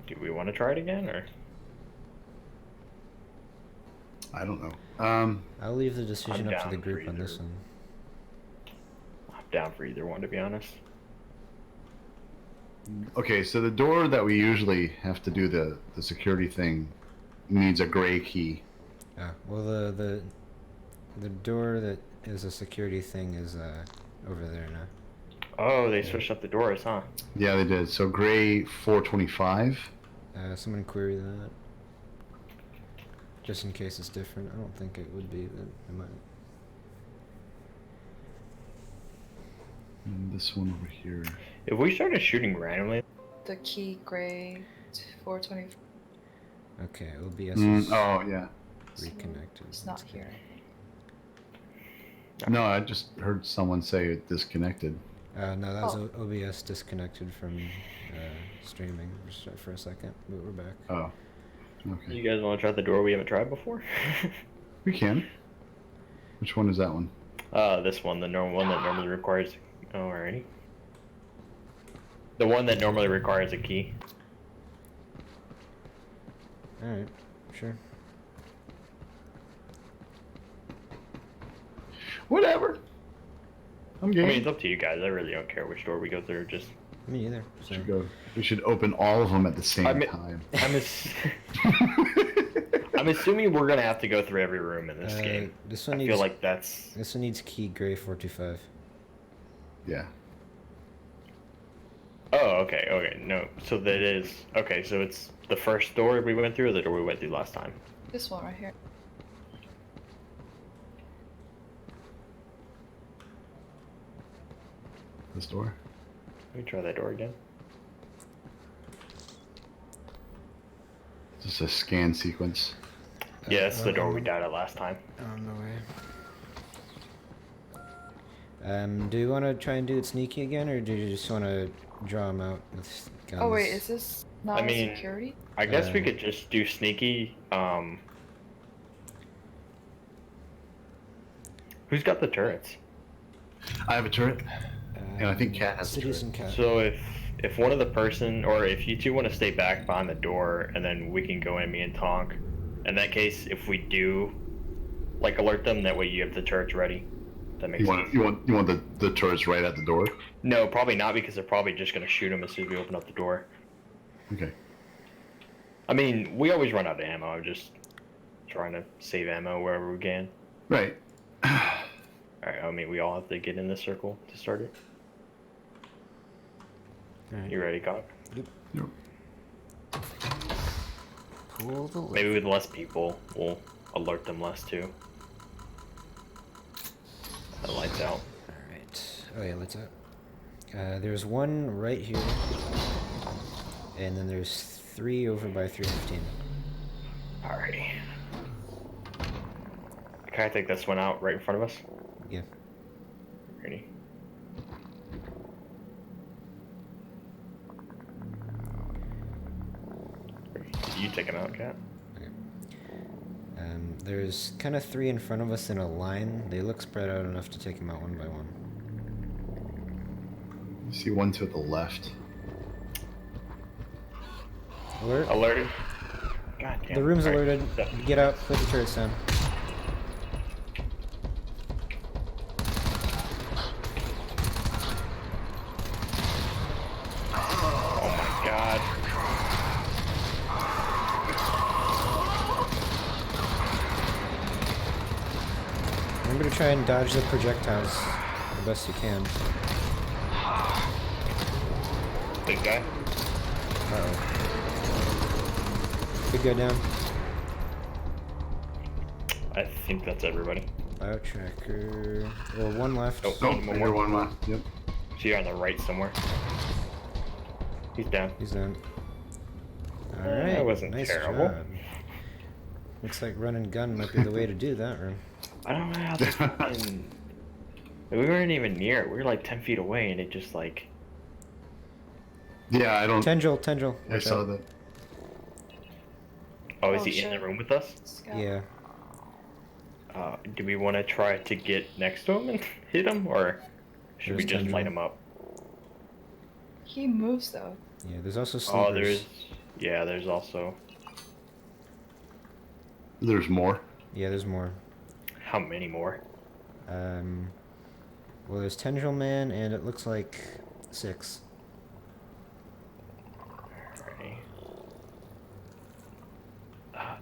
do we want to try it again, or I don't know. I'll leave the decision I'm up to the down group for on this either. one. I'm down for either one, to be honest. Okay, so the door that we usually have to do the security thing needs a gray key. Well, the door that is a security thing is over there now. Oh, they switched up the doors, huh? Yeah, they did. So gray 425. Someone query that. Just in case it's different. I don't think it would be, but it might. And this one over here. If we started shooting randomly, The key gray 420. Okay, OBS is Oh yeah. reconnected. It's not here. No, I just heard someone say it disconnected. No, that was Oh. OBS disconnected from streaming for a second, but we're back. Oh. Okay. you guys want to try the door we haven't tried before? We can. Which one is that one? This one, the normal one that normally requires. Alrighty. The one that normally requires a key. Alright, sure. Whatever. I'm I game. mean, it's up to you guys. I really don't care which door we go through. Just Me either. So. We should open all of them at the same I mean- time. I'm assuming we're gonna have to go through every room in this game. This I one needs. feel like that's. This one needs key gray 425. Yeah. Oh, okay, okay, no. So that is okay. So it's the first door we went through, or the door we went through last time. This one right here. This door. Let me try that door again. Just a scan sequence. Yeah, it's the door we died at last time. On the way. Do you want to try and do it sneaky again, or do you just want to draw them out with guns? Oh wait, is this not I mean- a security? I guess we Uh, could just do sneaky. Who's got the turrets? I have a turret. And I think Cat has a Citizen Cat. So if one of the person, or if you two want to stay back behind the door, and then we can go in, me and Tonk. In that case, if we do, like, alert them, that way you have the turrets ready. That makes sense. You want the turrets right at the door? No, probably not, because they're probably just gonna shoot them as soon as we open up the door. Okay. I mean, we always run out of ammo. I'm just trying to save ammo wherever we can. Right. Alright, I mean, we all have to get in this circle to start it. Alright. You ready, Cock? Yep. Pull the lever. Maybe with less people, we'll alert them less too. The lights out. Alright. Oh yeah, let's out. There's one right here. And then there's 3 over by 315. Alrighty. Can I take this one out right in front of us? Yeah. Ready? You take him out, Cat. Okay. There's kind of 3 in front of us in a line. They look spread out enough to take him out one by one. I see one to the left. Alert. Alerted. God damn. The room's All right. alerted. Get out. Put the turrets down. Oh my god. Remember to try and dodge the projectiles the best you can. Big guy. Uh-oh. Big guy down. I think that's everybody. Biotracker. Well, one left. Oh, Oh, one more. you're one left. Yep. So you're on the right somewhere. He's down. He's down. That Alright. wasn't nice terrible. job. Looks like run and gun might be the way to do that, right? I don't know how this fucking... We weren't even near it. We were like 10 feet away and it just like... Yeah, I don't. Tendril. I Watch saw out. that. Oh, is Oh, he in shit. the room with us? Scout. Yeah. Do we want to try to get next to him and hit him? Or should we There's just light Tendril. him up? He moves though. Yeah, there's also sleepers. Oh, there's... Yeah, there's also... There's more. Yeah, there's more. How many more? Well, there's Tendril Man, and it looks like 6. Alright.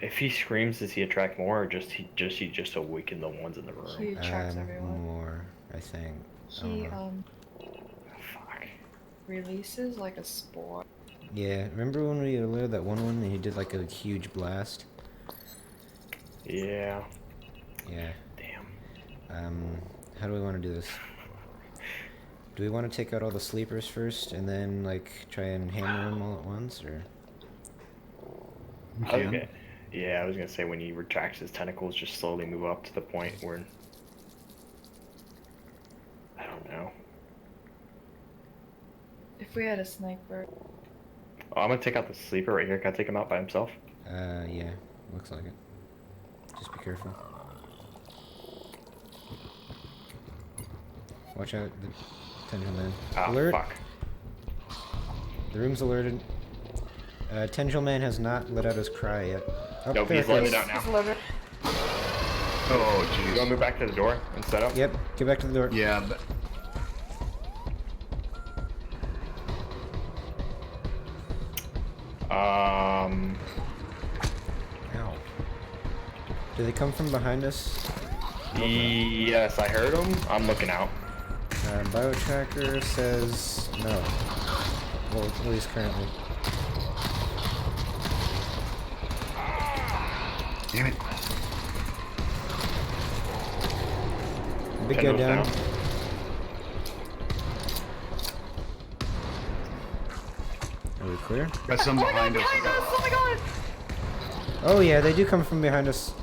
If he screams, does he attract more, or just awaken the ones in the room? He attracts everyone. More, I think. I don't He know. Fuck. releases like a spore. Yeah, remember when we alerted that one and he did like a huge blast? Yeah. Yeah. Damn. How do we want to do this? Do we want to take out all the sleepers first and then like try and hammer them all at once, or? Okay. Yeah, I was gonna say when he retracts his tentacles, just slowly move up to the point where... I don't know. If we had a sniper. Oh, I'm gonna take out the sleeper right here. Can I take him out by himself? Yeah, looks like it. Just be careful. Watch out, the Tendril Man. Ah, Alert! fuck. The room's alerted. Tendril Man has not let out his cry yet. Oh, Nope, there he's it letting goes. it out now. He's loaded. Oh, You jeez. wanna move back to the door and set up? Yep, get back to the door. Yeah. But... Ow. Do they come from behind us? Yes, I heard him. I'm looking out. Biotracker says no. Well, at least currently. Damn it. Big guy Tendril's down. down. Are we clear? Got some behind us. Oh my god! Oh yeah, they do come from behind us.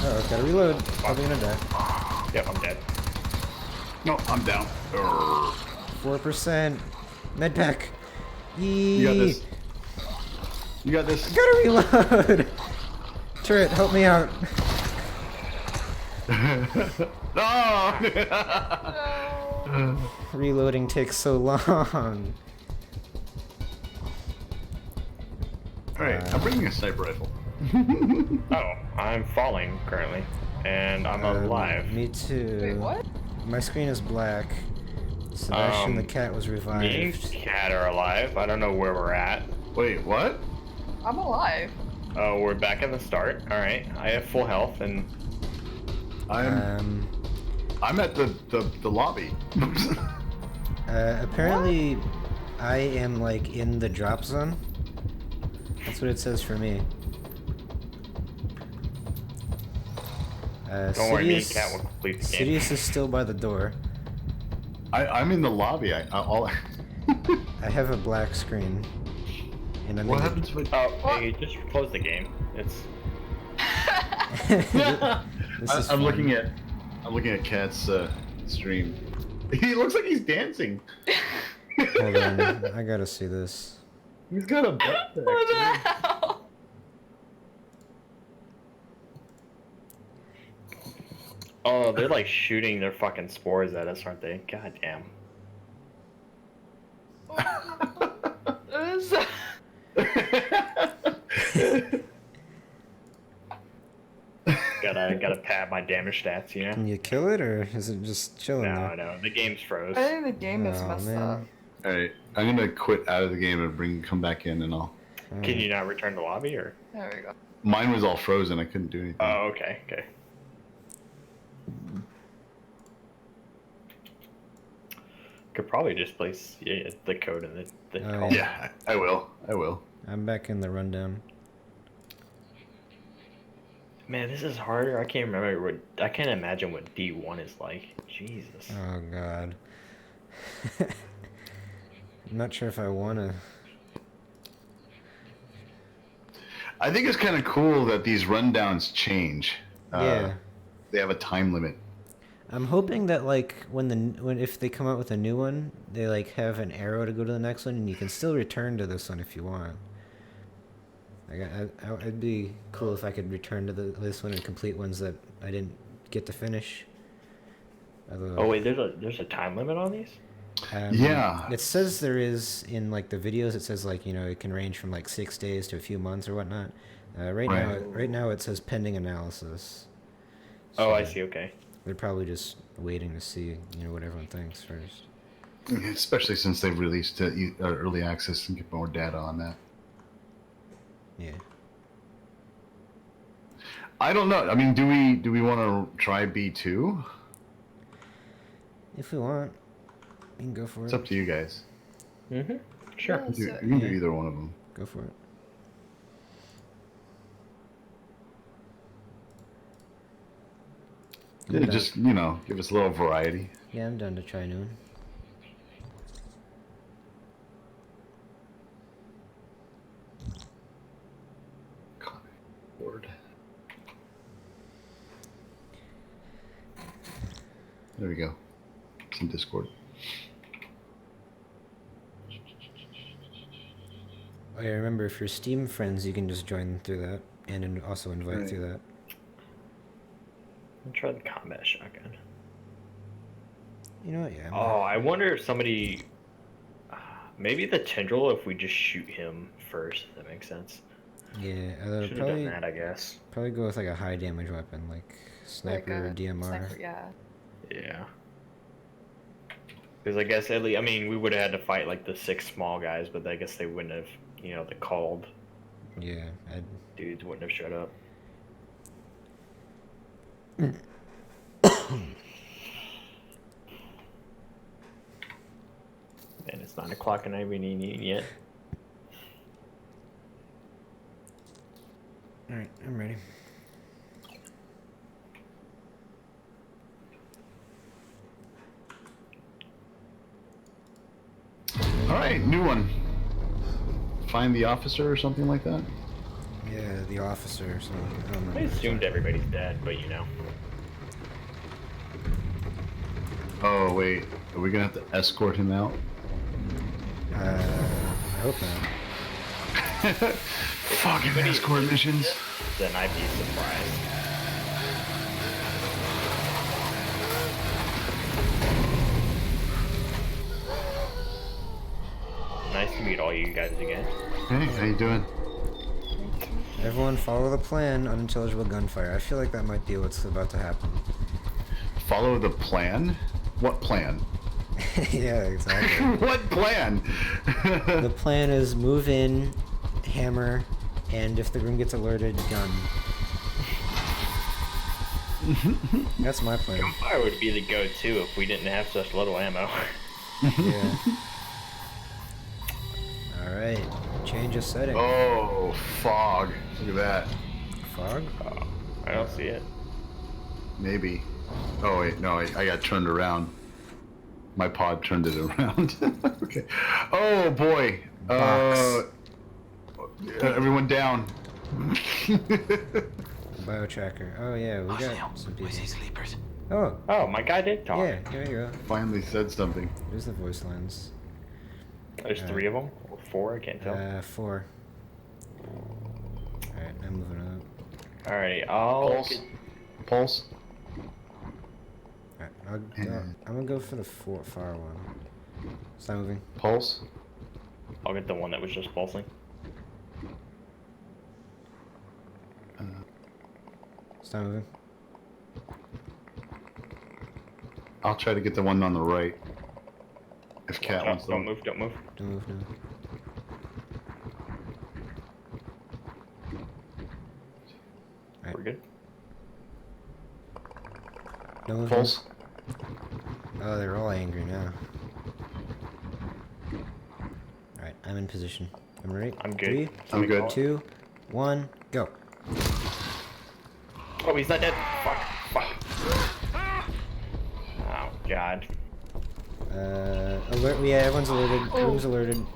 Oh, gotta reload. Probably gonna die. Yep, I'm dead. No, I'm down. 4%. Medpack. Yee. You got this. You got this. Gotta reload. Turret, help me out. No! Reloading takes so long. Alright, I'm bringing a sniper rifle. Oh, I'm falling currently, and I'm alive. Me too. Wait, what? My screen is black. Sebastian the cat was Me and revived. Cat are alive. I don't know where we're at. Wait, what? I'm alive. Oh, we're back at the start. All right, I have full health, and I'm at the lobby. Apparently, I am like in the drop zone. That's what it says for me. don't worry, me and Sidious- Cat will complete the game. Sidious is still by the door. I'm in the lobby. I have a black screen. And I'm What in the- happens when? Oh, hey, just close the game. It's. This is I'm fun. looking at Cat's stream. He looks like he's dancing. Hold on, I gotta see this. He's got a backpack. What the hell? Oh, they're like shooting their fucking spores at us, aren't they? God damn. What is that? Gotta pad my damage stats, you know? Can you kill it, or is it just chilling No, there? no, the game's froze. I think the game is Oh, messed man. up. All right, I'm gonna quit out of the game and come back in, and I'll. Can you not return to lobby, or? There we go. Mine was all frozen. I couldn't do anything. Oh, okay. Could probably just place the code in the Oh, call. Yeah, I will. I'm back in the rundown. Man, this is harder. I can't remember what. I can't imagine what D1 is like. Jesus. Oh god. I'm not sure if I wanna. I think it's kind of cool that these rundowns change. Yeah. They have a time limit. I'm hoping that like when if they come out with a new one, they like have an arrow to go to the next one, and you can still return to this one if you want. Like it'd be cool if I could return to this one and complete ones that I didn't get to finish. Although, Oh wait, there's a time limit on these? Yeah. It says there is in like the videos. It says like it can range from like 6 days to a few months or whatnot. Right now it says pending analysis. Oh, I So see. Okay. They're probably just waiting to see what everyone thinks first. Especially since they've released early access and get more data on that. Yeah. I don't know. I mean, do we want to try B2? If we want, we can go for It's it. up to you guys. Mm-hmm. Sure. Yeah. You can do either one of them. Go for it. Yeah, done. just give us a little variety. Yeah, I'm done to try noon. Lord. There we go. It's in Discord. Oh yeah, remember if you're Steam friends, you can just join through that, and also invite Right. through that. I'll try the combat shotgun. You know what? Yeah. Oh, I wonder if somebody. Maybe the tendril. If we just shoot him first, if that makes sense. Yeah. Should have done that, I guess. Probably go with like a high damage weapon, like sniper or DMR. Sniper, yeah. Yeah. Because I guess at least, I mean, we would have had to fight like the 6 small guys, but I guess they wouldn't have, the called Yeah. dudes wouldn't have showed up. And it's 9 o'clock and I haven't eaten yet. All right, I'm ready. All right, new one. Find the officer or something like that. Yeah, the officer or something. I don't I remember. assumed everybody's dead, but Oh wait, are we gonna have to escort him out? I hope not. Fucking escort missions. then I'd be surprised. Nice to meet all you guys again. Hey, how you doing? Everyone follow the plan, unintelligible gunfire. I feel like that might be what's about to happen. Follow the plan? What plan? Yeah, exactly. What plan? The plan is move in, hammer, and if the room gets alerted, gun. That's my plan. Gunfire would be the go-to if we didn't have such little ammo. Yeah. Alright, change of setting. Oh, fog. Look at that. Fog? I don't see it. Maybe. Oh wait, no, I got turned around. My pod turned it around. Okay. Oh boy. Box. Everyone down. Bio tracker. Oh yeah, we got some people. sleepers. Oh, Oh, my guy did talk. yeah, here you go. Finally said something. There's the voice lines. There's 3 of them or 4. I can't tell. 4. Alright, I'm moving up. Alrighty, I'll. Pulse. Pulse. Alright, I'm gonna go for the far one. Stop moving. Pulse. I'll get the one that was just pulsing. Stop moving. I'll try to get the one on the right. If Cat Watch wants out, to. don't move, don't move. Don't move now. We're good. Don't move. Pulse. Oh, they're all angry now. Alright, I'm in position. I'm ready. I'm good. 3, I'm good. 2, 1, go. Oh, he's not dead. Fuck, fuck. Oh, God. Alert. Yeah, everyone's alerted. Everyone's alerted.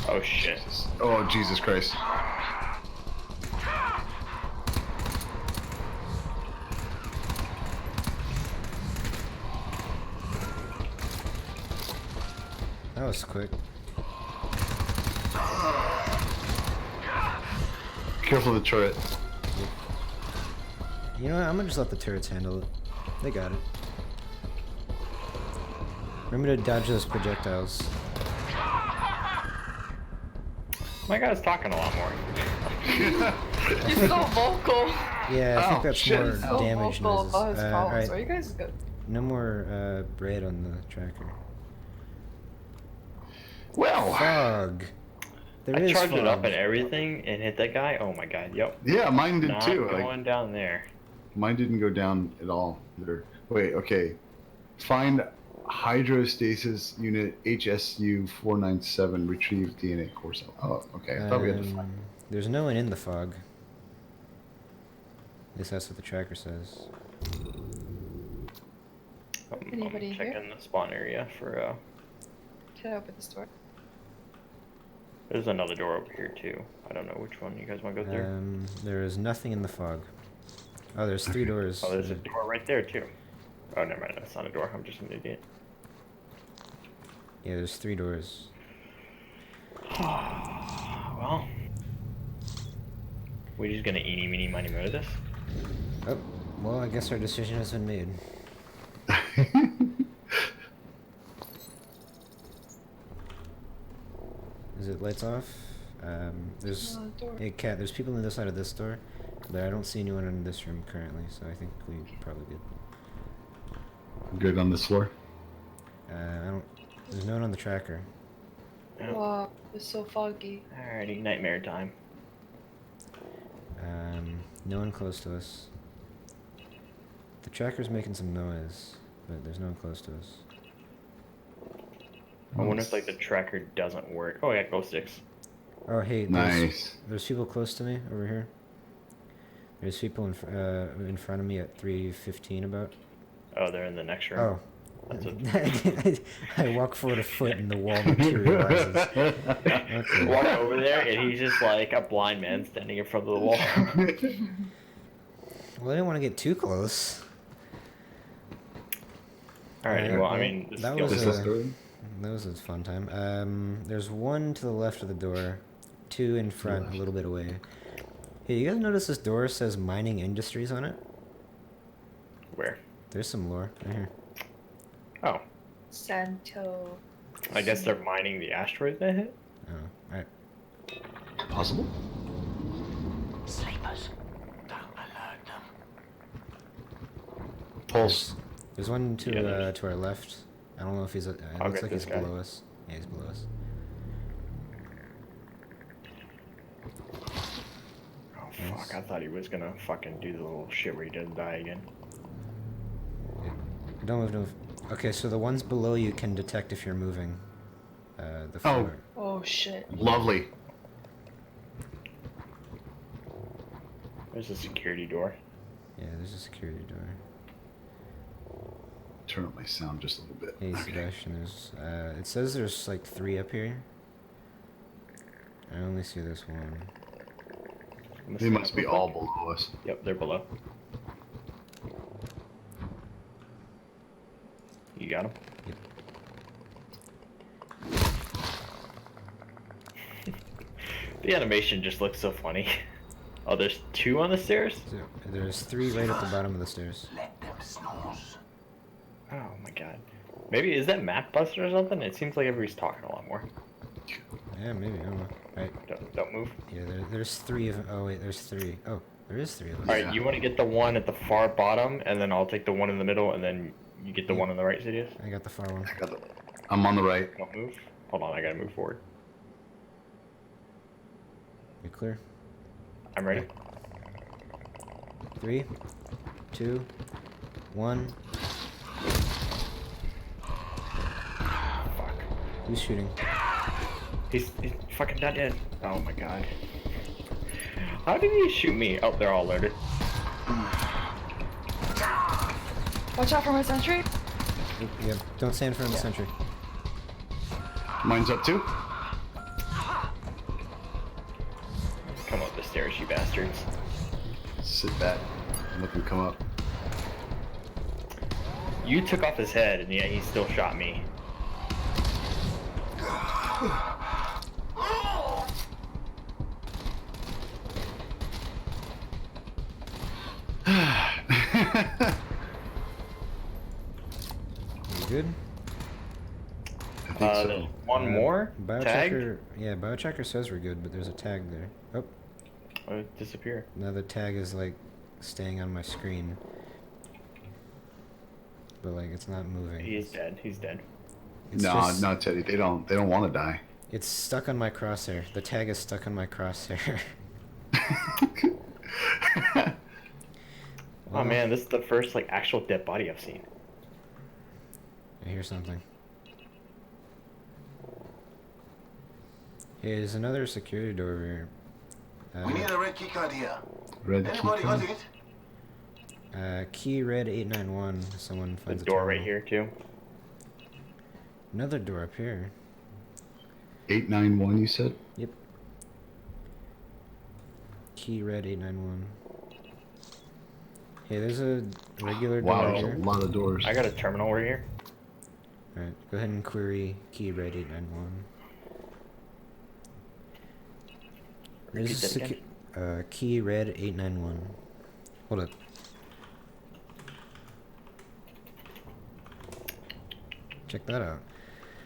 Oh, shit. Oh, Jesus Christ. That was quick. Careful of the turret. You know what? I'm gonna just let the turrets handle it. They got it. Remember to dodge those projectiles. My guy's talking a lot more. He's so vocal. Yeah, I think Oh, that's shit. more So damage vocal noises. about his problems. Alright, Are you guys good? no more bread on the tracker. Well. Fog. There I is charged it up fog. and everything and hit that guy. Oh my god, yep. Yeah, mine did Not too. going Like, down there. mine didn't go down at all. Either. Wait, okay. Find hydrostasis unit HSU 497. Retrieve DNA core cell. Oh, okay. I thought we had to find. There's no one in the fog. At least that's what the tracker says. Anybody I'm here? checking the spawn area for Can I open this door? There's another door over here too. I don't know which one you guys want to go through. There is nothing in the fog. Oh, there's 3 doors. Oh, there's a door right there too. Oh, never mind. That's not a door. I'm just an idiot. Yeah, there's 3 doors. Well, we just gonna eeny, meeny, miny, moe this? Oh, well, I guess our decision has been made. Is it lights off? There's door. hey Cat. There's people on the other side of this door, but I don't see anyone in this room currently. So I think we probably good. Good on this floor. I don't. There's no one on the tracker. Yeah. Wow, it's so foggy. Alrighty, nightmare time. No one close to us. The tracker's making some noise, but there's no one close to us. I wonder if like the tracker doesn't work. Oh yeah, glow sticks. Oh hey, Nice. there's people close to me over here. There's people in front of me at 3:15 about. Oh, they're in the next room. Oh. That's I walk forward a foot and the wall materializes. Okay. Walk over there and he's just like a blind man standing in front of the wall. Well, I didn't want to get too close. Alright, well, I mean, this that is was the- that was a fun time. There's one to the left of the door, 2 in front, a little bit away. Hey, you guys notice this door says Mining Industries on it? Where? There's some lore right here. Oh, Santo. I guess they're mining the asteroid they hit? Oh, alright. Possible? Sleepers. Don't alert them. Pulse. There's one to Yeah, to our left. I don't know if he's. It I'll looks get like this he's guy. below us. Yeah, he's below us. Oh fuck, I thought he was gonna fucking do the little shit where he doesn't die again. Yeah. Don't move, don't move. Okay, so the ones below you can detect if you're moving. The floor. Oh shit. Lovely. There's a security door. Yeah, there's a security door. Turn up my sound just a little bit. Hey, Okay. Sebastian, there's, it says there's like 3 up here. I only see this one. They must be all below us. Yep, they're below. You got them? Yep. The animation just looks so funny. Oh, there's 2 on the stairs? So, there's 3 right at the bottom of the stairs. Let them snooze. Oh my god. Maybe, is that map buster or something? It seems like everybody's talking a lot more. Yeah, maybe. I don't know. Right. Don't move. Yeah, there's 3 of. Oh wait, there's 3. Oh, there is 3 of us. Alright, you want to get the one at the far bottom, and then I'll take the one in the middle, and then you get the one on the right, Sidious? I got the far one. I'm on the right. Don't move. Hold on, I gotta move forward. You clear? I'm ready. 3, 2, 1. Fuck. Who's shooting? He's fucking not dead. Oh my god. How did he shoot me? Oh, they're all loaded. Watch out for my sentry. Oop, yeah, don't stand in front of the sentry. Mine's up too. Come up the stairs, you bastards. Sit back and let them come up. You took off his head, and yet he still shot me. You good? I think so. There's one more tag. Biochecker. Yeah, Biochecker says we're good, but there's a tag there. Oh, Oh, it disappeared. another tag is like staying on my screen, but like it's not moving. He's dead. He's dead. It's No, just- no, Teddy. They don't want to die. It's stuck on my crosshair. The tag is stuck on my crosshair. Oh man, this is the first like actual dead body I've seen. I hear something. Hey, there's another security door over here. We need a red key card here. Red Anybody key got card? it? Key red 891. Someone The finds a door right terminal. here too. Another door up here. 891. You said. Yep. Key red 891. Hey, there's a regular door Wow, right there's a here. lot of doors. I got a terminal right here. Alright, go ahead and query key red 891. There's Repeat a that again. key red 891. Hold up. Check that out.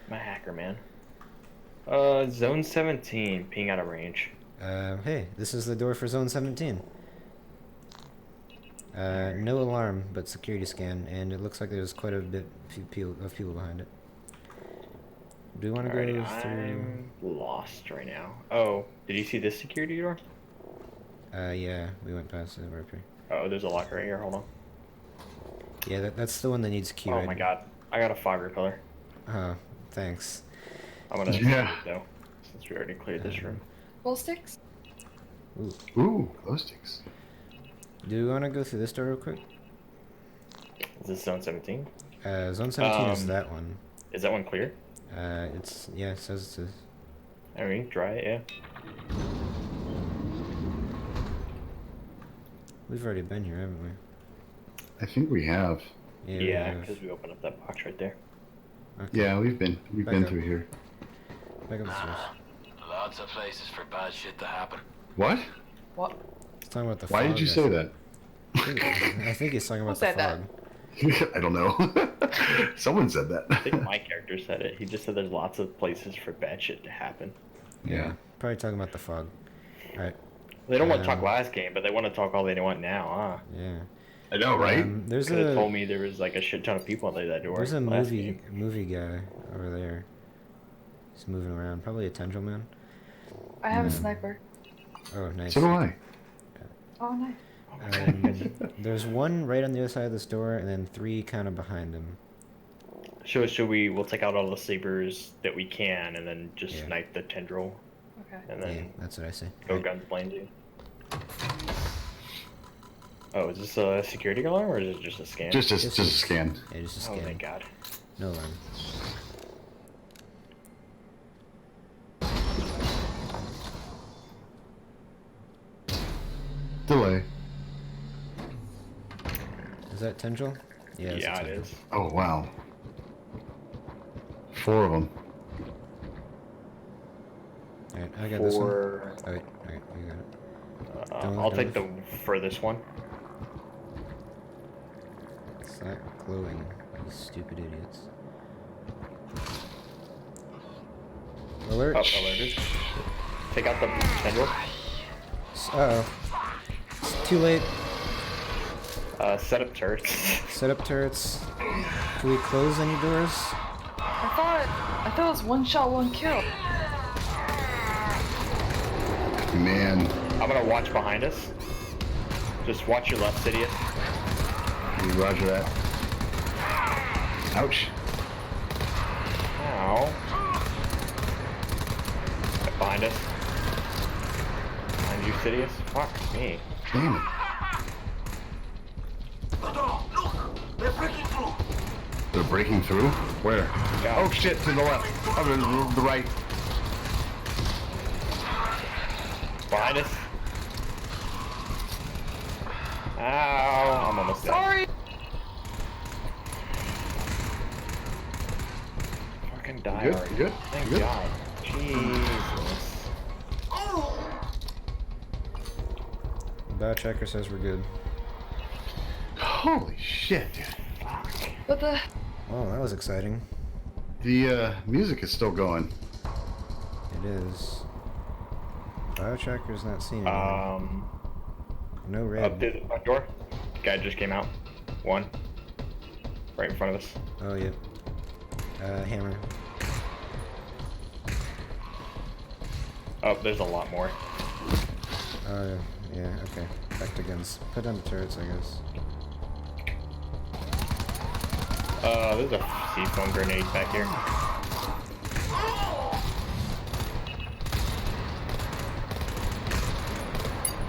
I'm a hacker, man. Zone 17, ping out of range. Hey, this is the door for zone 17. No alarm, but security scan, and it looks like there's quite a bit of people behind it. Do we want to go Alrighty, through? I'm lost right now. Oh, did you see this security door? Yeah, we went past it. We're up here. Oh, there's a locker right here. Hold on. Yeah, that's the one that needs key Oh red. my god, I got a fog repeller. Oh, thanks. I'm gonna Yeah. save it though, since we already cleared this room. Bull sticks. Ooh. Ooh, glow sticks. Do we want to go through this door real quick? Is this zone 17? Zone 17 is that one. Is that one clear? It's, yeah, it says it's I mean, try it, yeah. We've already been here, haven't we? I think we have. we Yeah, have. because we opened up that box right there. Okay. Yeah, we've been Back been up. through here. Back up the stairs. Lots of places for bad shit to happen. What? What? He's talking about the Why fog. did you I say think. that? I think he's talking about Who the said that? fog. I don't know. Someone said I think that. my character said it. He just said there's lots of places for bad shit to happen. Yeah. Probably talking about the fog. Alright. They don't want to talk Um, last game, but they want to talk all they want now, huh? Yeah. I know, right? There's Could have a told me there was like a shit ton of people under that door. there's a last movie game. movie guy over there. He's moving around. Probably a tendril man. I have a sniper. Oh, nice. So do I. Oh, nice. There's one right on the other side of this door, and then 3 kind of behind him. We'll take out all the sabers that we can, and then just Yeah. snipe the tendril, Okay. and Yeah, then that's what I say. go Right. guns blinded. Oh, is this a security alarm or is it just a scan? Just Just a a- scan. Yeah, just a Oh scan. my god. No alarm. delay. Is that Tendril? Yeah, it's a Yeah, it Tendril. is. Oh wow. 4 of them. Alright, I got this one. For Oh wait, alright, you got it. Don't I'll move, take don't the move. furthest one. Stop glowing, you stupid idiots. Alert! Oh, alerted. Take out the tendril. Uh-oh. It's too late. Set up turrets. Set up turrets. Can we close any doors? I thought it was one shot, one kill. Man. I'm gonna watch behind us. Just watch your left, Sidious. Roger that. Ouch. Ow. Behind us. Behind you, Sidious. Fuck me. Damn it. They're breaking through. They're breaking through? Where? God. Oh shit, to the left. Oh, the right. Behind us. Ow. I'm almost dead. Sorry. Fucking die Good, already. good, Thank good. God. Jesus. Biotracker says we're good. Holy shit, dude. What the? Oh, that was exciting. The music is still going. It is. Biotracker's not seeing anything. No red. Up through the front door. Guy just came out. One. Right in front of us. Oh, yep. Hammer. Oh, there's a lot more. Oh, yeah, okay. Back to guns. Put down the turrets, I guess. There's a seafoam grenade back here.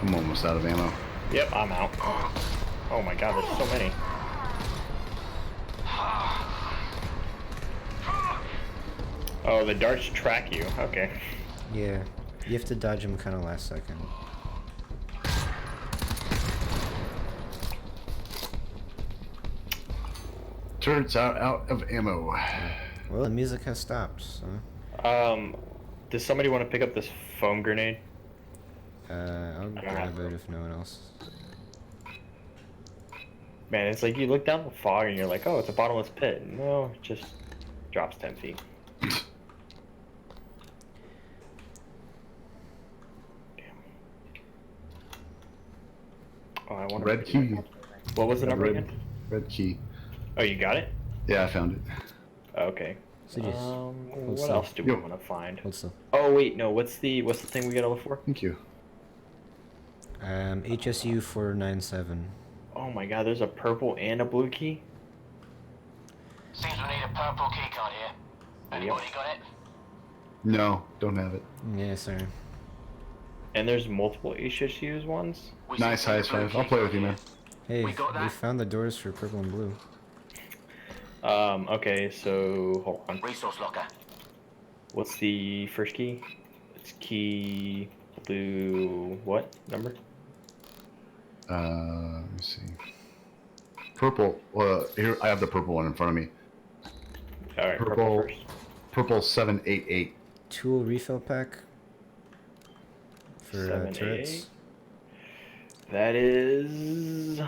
I'm almost out of ammo. Yep, I'm out. Oh my God, there's so many. Oh, the darts track you. Okay. Yeah. You have to dodge them kind of last second. Turrets out of ammo. Well, the music has stopped, so... Does somebody want to pick up this foam grenade? I'll grab it if no one else. Man, it's like you look down the fog and you're like, oh, it's a bottomless pit. No, it just drops 10 feet. Oh, I want Red key. What was the number Red, again? red key. Oh, you got it? Yeah, I found it. Okay. So just What still. else do we Yo. want to find? hold still. Oh wait, no. What's the thing we gotta look for? Thank you. HSU 497. Oh my God, there's a purple and a blue key. Seems we need a purple key card here. Anybody got it? No, don't have it. Yeah, sorry. And there's multiple HSU's ones. We Nice, seem to high need a blue five. I'll key play card with you, man. Hey, We got that? found the doors for purple and blue. Okay, so hold on. Resource locker. What's the first key? It's key blue. What number? Let me see. Purple. Here I have the purple one in front of me. All right, purple Purple. first. Purple 788. Tool refill pack for 788. turrets. That is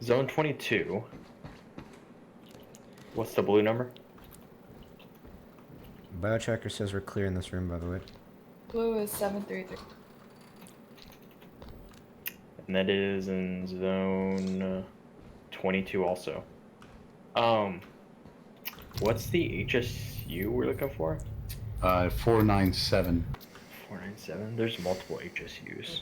zone 22. What's the blue number? Biotracker says we're clear in this room, by the way. Blue is 733. And that is in zone 22 also. What's the HSU we're looking for? 497. 497. There's multiple HSUs.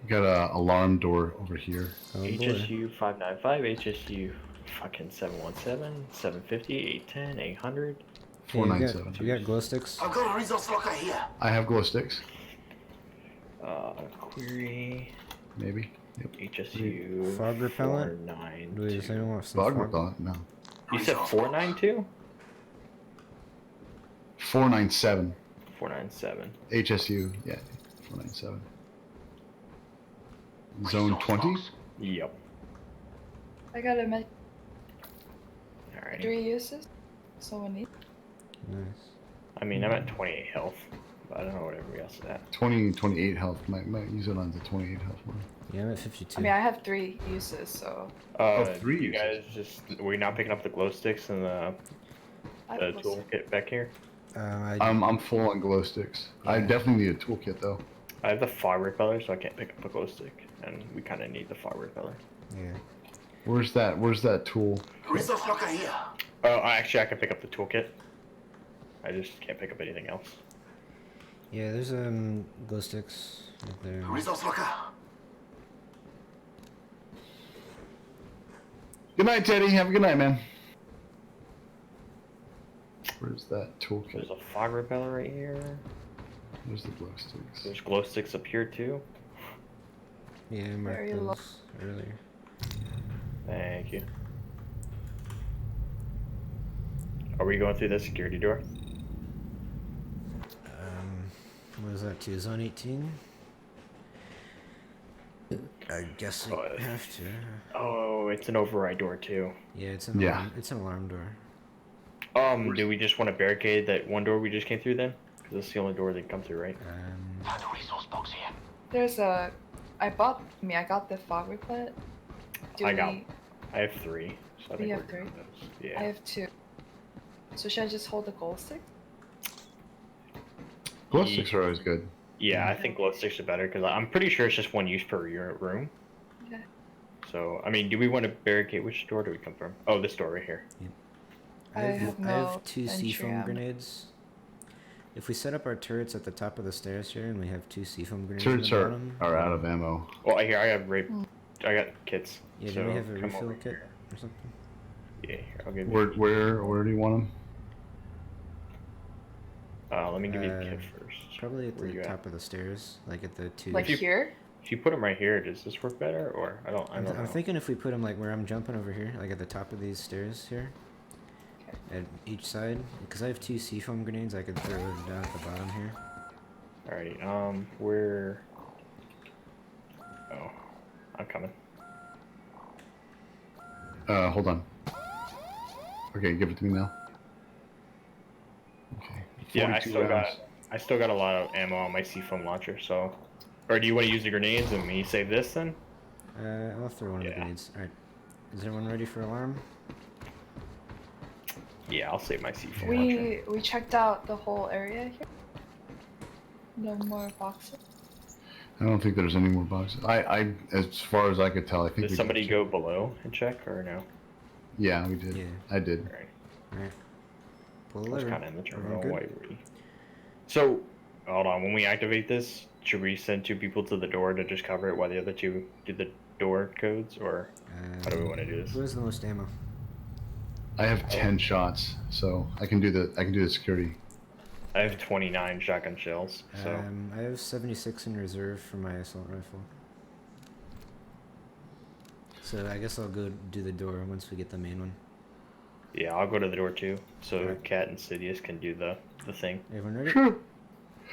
We got a alarm door over here. Oh boy. HSU 595, HSU fucking 717, 750, 810, 800. Hey, you 497. got glow sticks? I've got a resource locker here. I have glow sticks. Query Maybe. Yep. HSU Fog repellent? 492. Does anyone want some Fog repellent? No. You said 492? 497. 497. HSU, yeah, 497. Zone 20? Yep. I gotta make Alrighty. 3 uses. Someone needs. Nice. I mean, I'm at 28 health, but I don't know what everybody else is at. 28 health. Might use it on the 28 health one. Yeah, I'm at 52. I mean, I have 3 uses, so. Three You uses. guys just we're not picking up the glow sticks and the toolkit back here. I'm full on glow sticks. I Yeah. definitely need a toolkit though. I have the fog repeller, so I can't pick up a glow stick, and we kind of need the fog repeller. Yeah. Where's that tool? Resource locker here. Oh, actually, I can pick up the toolkit. I just can't pick up anything else. Yeah, there's glow sticks right there. Resource locker. Good night, Teddy. Have a good night, man. Where's that toolkit? There's a fog repeller right here. Where's the glow sticks? There's glow sticks up here too. Yeah, I marked Very low. those earlier. Thank you. Are we going through the security door? What is that, to Zone 18? I guess we Oh, have to. Oh, it's an override door too. Yeah, it's an Yeah. alarm, it's an alarm door. Do we just want to barricade that one door we just came through then? Because that's the only door they can come through, right? Found a resource box here. There's a. I got the fog repellent. I have 3. So I think You we're have good with 3? those. Yeah. I have 2. So should I just hold the gold stick? Glow sticks are always good. Yeah, I think glow sticks are better because I'm pretty sure it's just 1 use per room. Okay. So, I mean, do we want to barricade? Which door do we come from? Oh, this door right here. I have I no have 2 entry seafoam ammo. grenades. If we set up our turrets at the top of the stairs here and we have 2 seafoam grenades Turrets at the are, bottom. are out of ammo. Well, here I have I got kits. Yeah, so do we have a come refill over kit here. or something? Yeah, here, I'll give you. Where do you want them? Let me give you the kit first. Probably at Where the you top of the stairs, like at the 2. Like here? If you put them right here, does this work better, or I don't know. I'm thinking if we put them like where I'm jumping over here, like at the top of these stairs here, at each side, because I have 2 seafoam grenades, I could throw them down at the bottom here. Alright, where? Oh, I'm coming. Hold on. Okay, give it to me now. Okay. Yeah, 42 rounds. I still got a lot of ammo on my seafoam launcher, so. Or do you want to use the grenades and me save this then? I'll throw one of the Yeah. grenades. Alright. Is everyone ready for alarm? Yeah, I'll save my seafoam launcher. We checked out the whole area here. No more boxes. I don't think there's any more boxes. I as far as I could tell, I think. Did somebody go below and check, or no? Yeah, we did. Yeah. I did. Alright. Alright. Pull the I was lever. kind of in the Everyone terminal. good? Why were we? So, hold on. When we activate this, should we send 2 people to the door to just cover it while the other 2 do the door codes, or how do we want to do this? Who has the most ammo? I have 10 shots, so I can do the security. I have 29 shotgun shells, so I have 76 in reserve for my assault rifle. So I guess I'll go do the door once we get the main one. yeah, I'll go to the door too. So Alright. Cat and Sidious can do the thing. Everyone ready? Sure.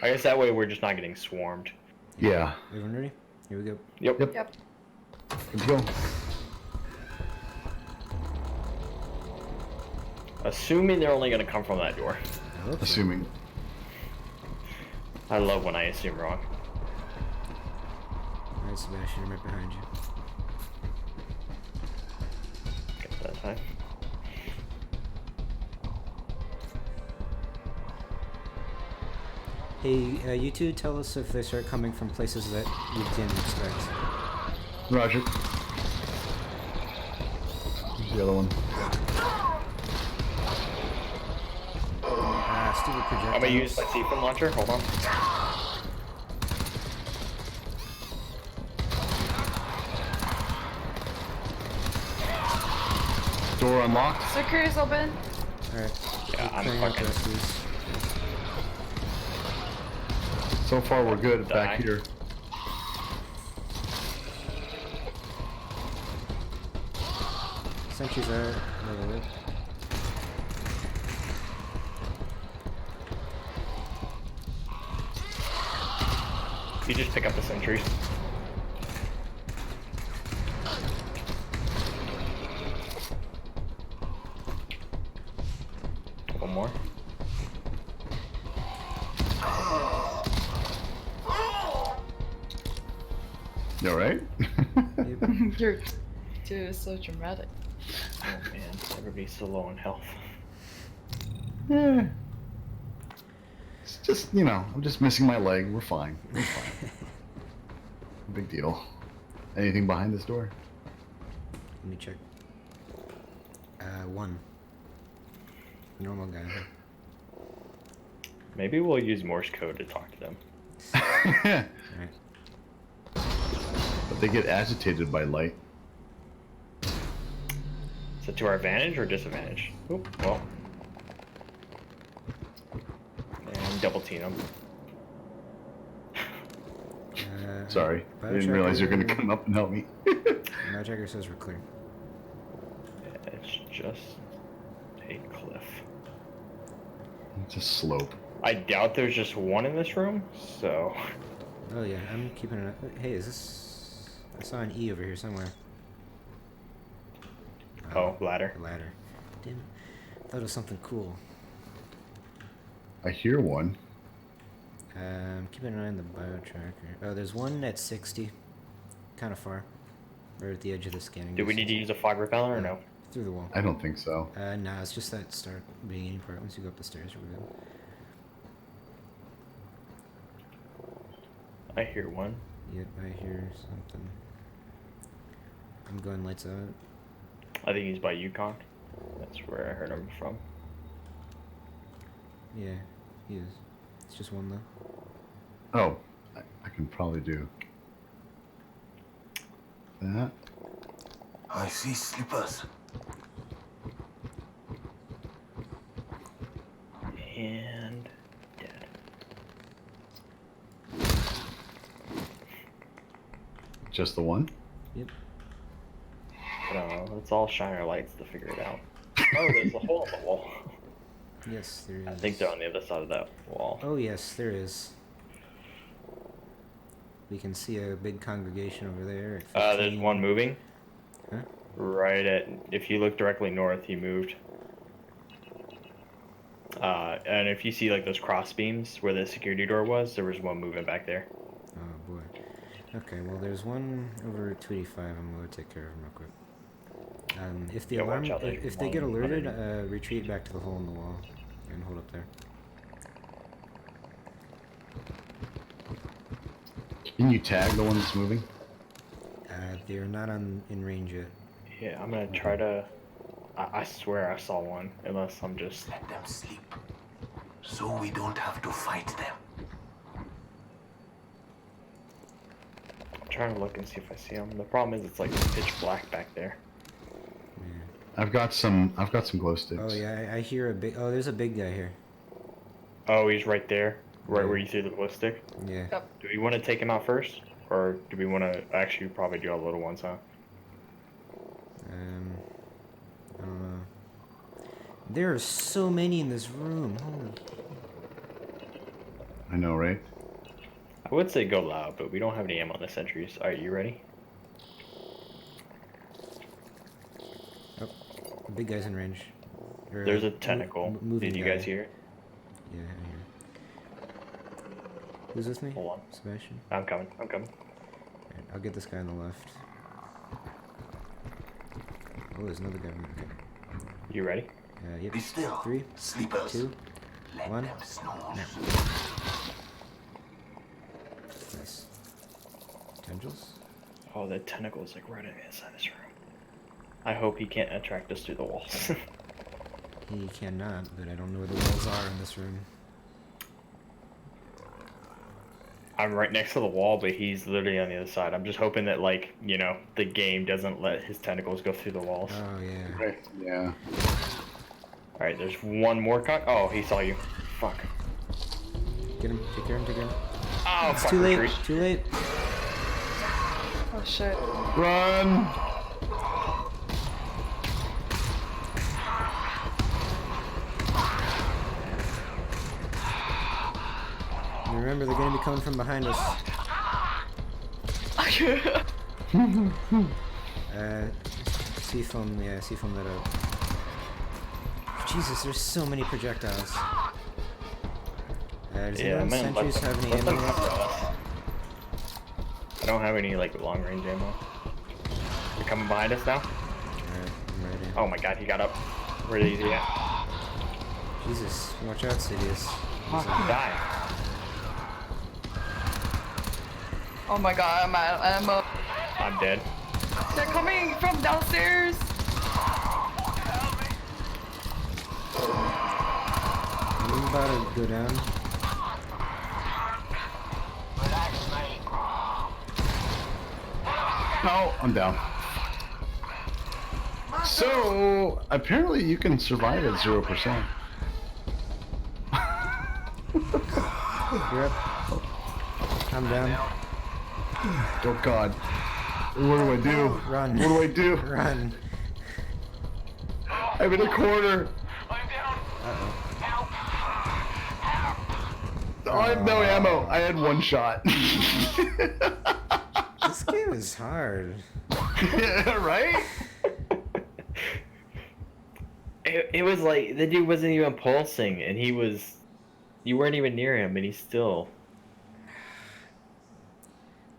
I guess that way we're just not getting swarmed. Yeah. Everyone ready? Here we go. Yep. Yep. Yep. Let's go. Assuming they're only gonna come from that door. I hope so. Assuming. I love when I assume wrong. Alright, Sebastian, I'm right behind you. Get that time. Hey, you two tell us if they start coming from places that you didn't expect. Roger. Here's the other one. Stupid projectiles. I'm gonna use my seafoam launcher. Hold on. Door unlocked. Security's open. Alright. Yeah, I'm clearing out fucking- the rest of these. So far we're good back Die. here. Sentries are where they live. You just pick up the sentries. One more. You alright? You're, dude, it's so dramatic. Oh man, everybody's so low on health. Yeah. It's just, you know, I'm just missing my leg. We're fine. We're fine. Big deal. Anything behind this door? Let me check. One. Normal guy. Maybe we'll use Morse code to talk to them. Alright. But they get agitated by light. Is it to our advantage or disadvantage? Oop, well. And double team them. Sorry. I didn't realize you were going to come up and help me. My checker says we're clear. It's just a cliff. It's a slope. I doubt there's just one in this room, so... Oh yeah, I'm keeping an eye. Hey, is this... I saw an E over here somewhere. Oh, ladder. A ladder. Damn it. I thought it was something cool. I hear one. Keeping an eye on the bio tracker. Oh, there's one at 60. Kind of far. Right at the edge of the scanning. Do we need to use a fog repeller or no? Through the wall. I don't think so. Nah, it's just that start beginning part. Once you go up the stairs, we're good. I hear one. Yep, I hear something. I'm going lights out. I think he's by Yukon. That's where I heard him from. Yeah, he is. It's just one though. Oh, I can probably do that. I see slippers. And dead. Just the one? Yep. No, let's all shine our lights to figure it out. Oh, there's a hole in the wall. Yes, there is. I think they're on the other side of that wall. Oh yes, there is. We can see a big congregation over there. At There's 15. one moving. Huh? Right at, if you look directly north, he moved. And if you see like those cross beams where the security door was, there was one moving back there. Oh boy. Okay, well there's one over at 285. I'm gonna take care of him real quick. If the Yeah, alarm, watch out, there's if they get one alerted, underneath. retreat back to the hole in the wall and hold up there. Can you tag the one that's moving? They're not in range yet. Yeah, I'm gonna try to. I swear I saw one, unless I'm just. Let them sleep. So we don't have to fight them. I'm trying to look and see if I see him. The problem is it's like pitch black back there. Yeah. I've got some glow sticks. Oh yeah, I hear a big. Oh, there's a big guy here. Oh, he's right there, right where you threw the glow stick. Yeah. Yep. Do we want to take him out first, or do we want to actually probably do all the little ones, huh? I don't know. There are so many in this room. Holy. I know, right? I would say go loud, but we don't have any ammo on the sentries. Alright, you ready? Oh, the big guy's in range. Or, There's a tentacle. moving Did you guy. guys hear it? Yeah, I hear. Who's with me? Hold on. Sebastian. I'm coming. I'm coming. Alright, I'll get this guy on the left. Oh, there's another guy. Okay. You ready? Yep. Be still. 3, Sleepers. 2, Let 1. them snooze. Now. Nice. Tendrils? Oh, the tentacle is like right on the inside of this room. I hope he can't attract us through the walls. He cannot, but I don't know where the walls are in this room. I'm right next to the wall, but he's literally on the other side. I'm just hoping that, like, you know, the game doesn't let his tentacles go through the walls. Oh, yeah. Right. Yeah. Alright, there's one more cock. Oh, he saw you. Fuck. Get him. Take care of him. Take care of him. Oh, It's fuck, too late. retreat. Too late. Oh shit. Run! And remember, they're going to be coming from behind us. fuck? Seafoam, yeah, seafoam that up. Jesus, there's so many projectiles. Does anyone sentries have any ammo? I don't have any like long range ammo. They're coming behind us now. Alright, I'm ready. Oh my god, he got up. Where did he at? Jesus, watch out, Sidious. Die. Oh my god, I'm out of ammo. I'm dead. They're coming from downstairs. I'm about to go down. Relax, mate. No, I'm down. So apparently you can survive at 0%. You're up. I'm down. Oh God. What do I do? Run. What do I do? Run. I'm in a corner. I'm down. Help. Oh, I have no ammo. I had one shot. This game is hard. Yeah, right? It was like the dude wasn't even pulsing, and you weren't even near him, and he's still.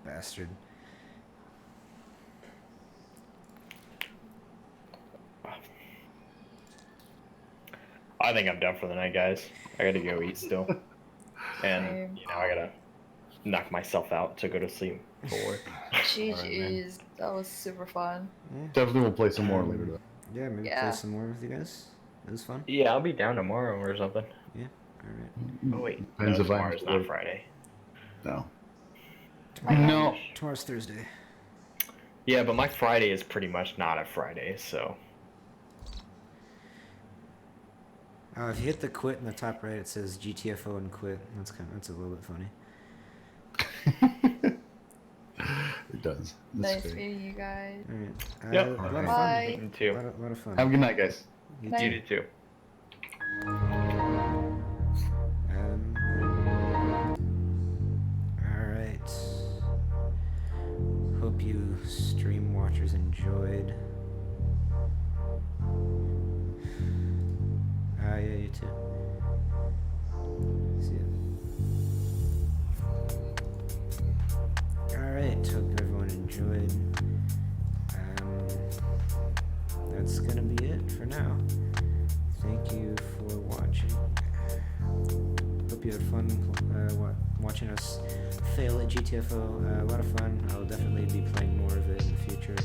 Bastard. I think I'm done for the night, guys. I gotta go eat still, and I gotta knock myself out to go to sleep for work. GG's. That was super fun. Yeah. Definitely we'll play some more later though. Yeah, maybe Yeah. play some more with you guys. It was fun. Yeah, I'll be down tomorrow or something. Yeah, alright. Oh wait, Depends no, if I tomorrow's have not to- Friday. No. No. Tomorrow's Thursday. Yeah, but my Friday is pretty much not a Friday, so. If you hit the quit in the top right, it says GTFO and quit. That's a little bit funny. It does. Nice That's great. meeting you guys. Alright. Yep. A lot of fun. Bye. Me too. A lot of fun. Have a good night, guys. You Night. You do too. Alright. Hope you stream watchers enjoyed. Yeah, you too. See ya. Alright, hope everyone enjoyed. That's gonna be it for now. Thank you for watching. Hope you had fun watching us fail at GTFO. A lot of fun. I'll definitely be playing more of it in the future.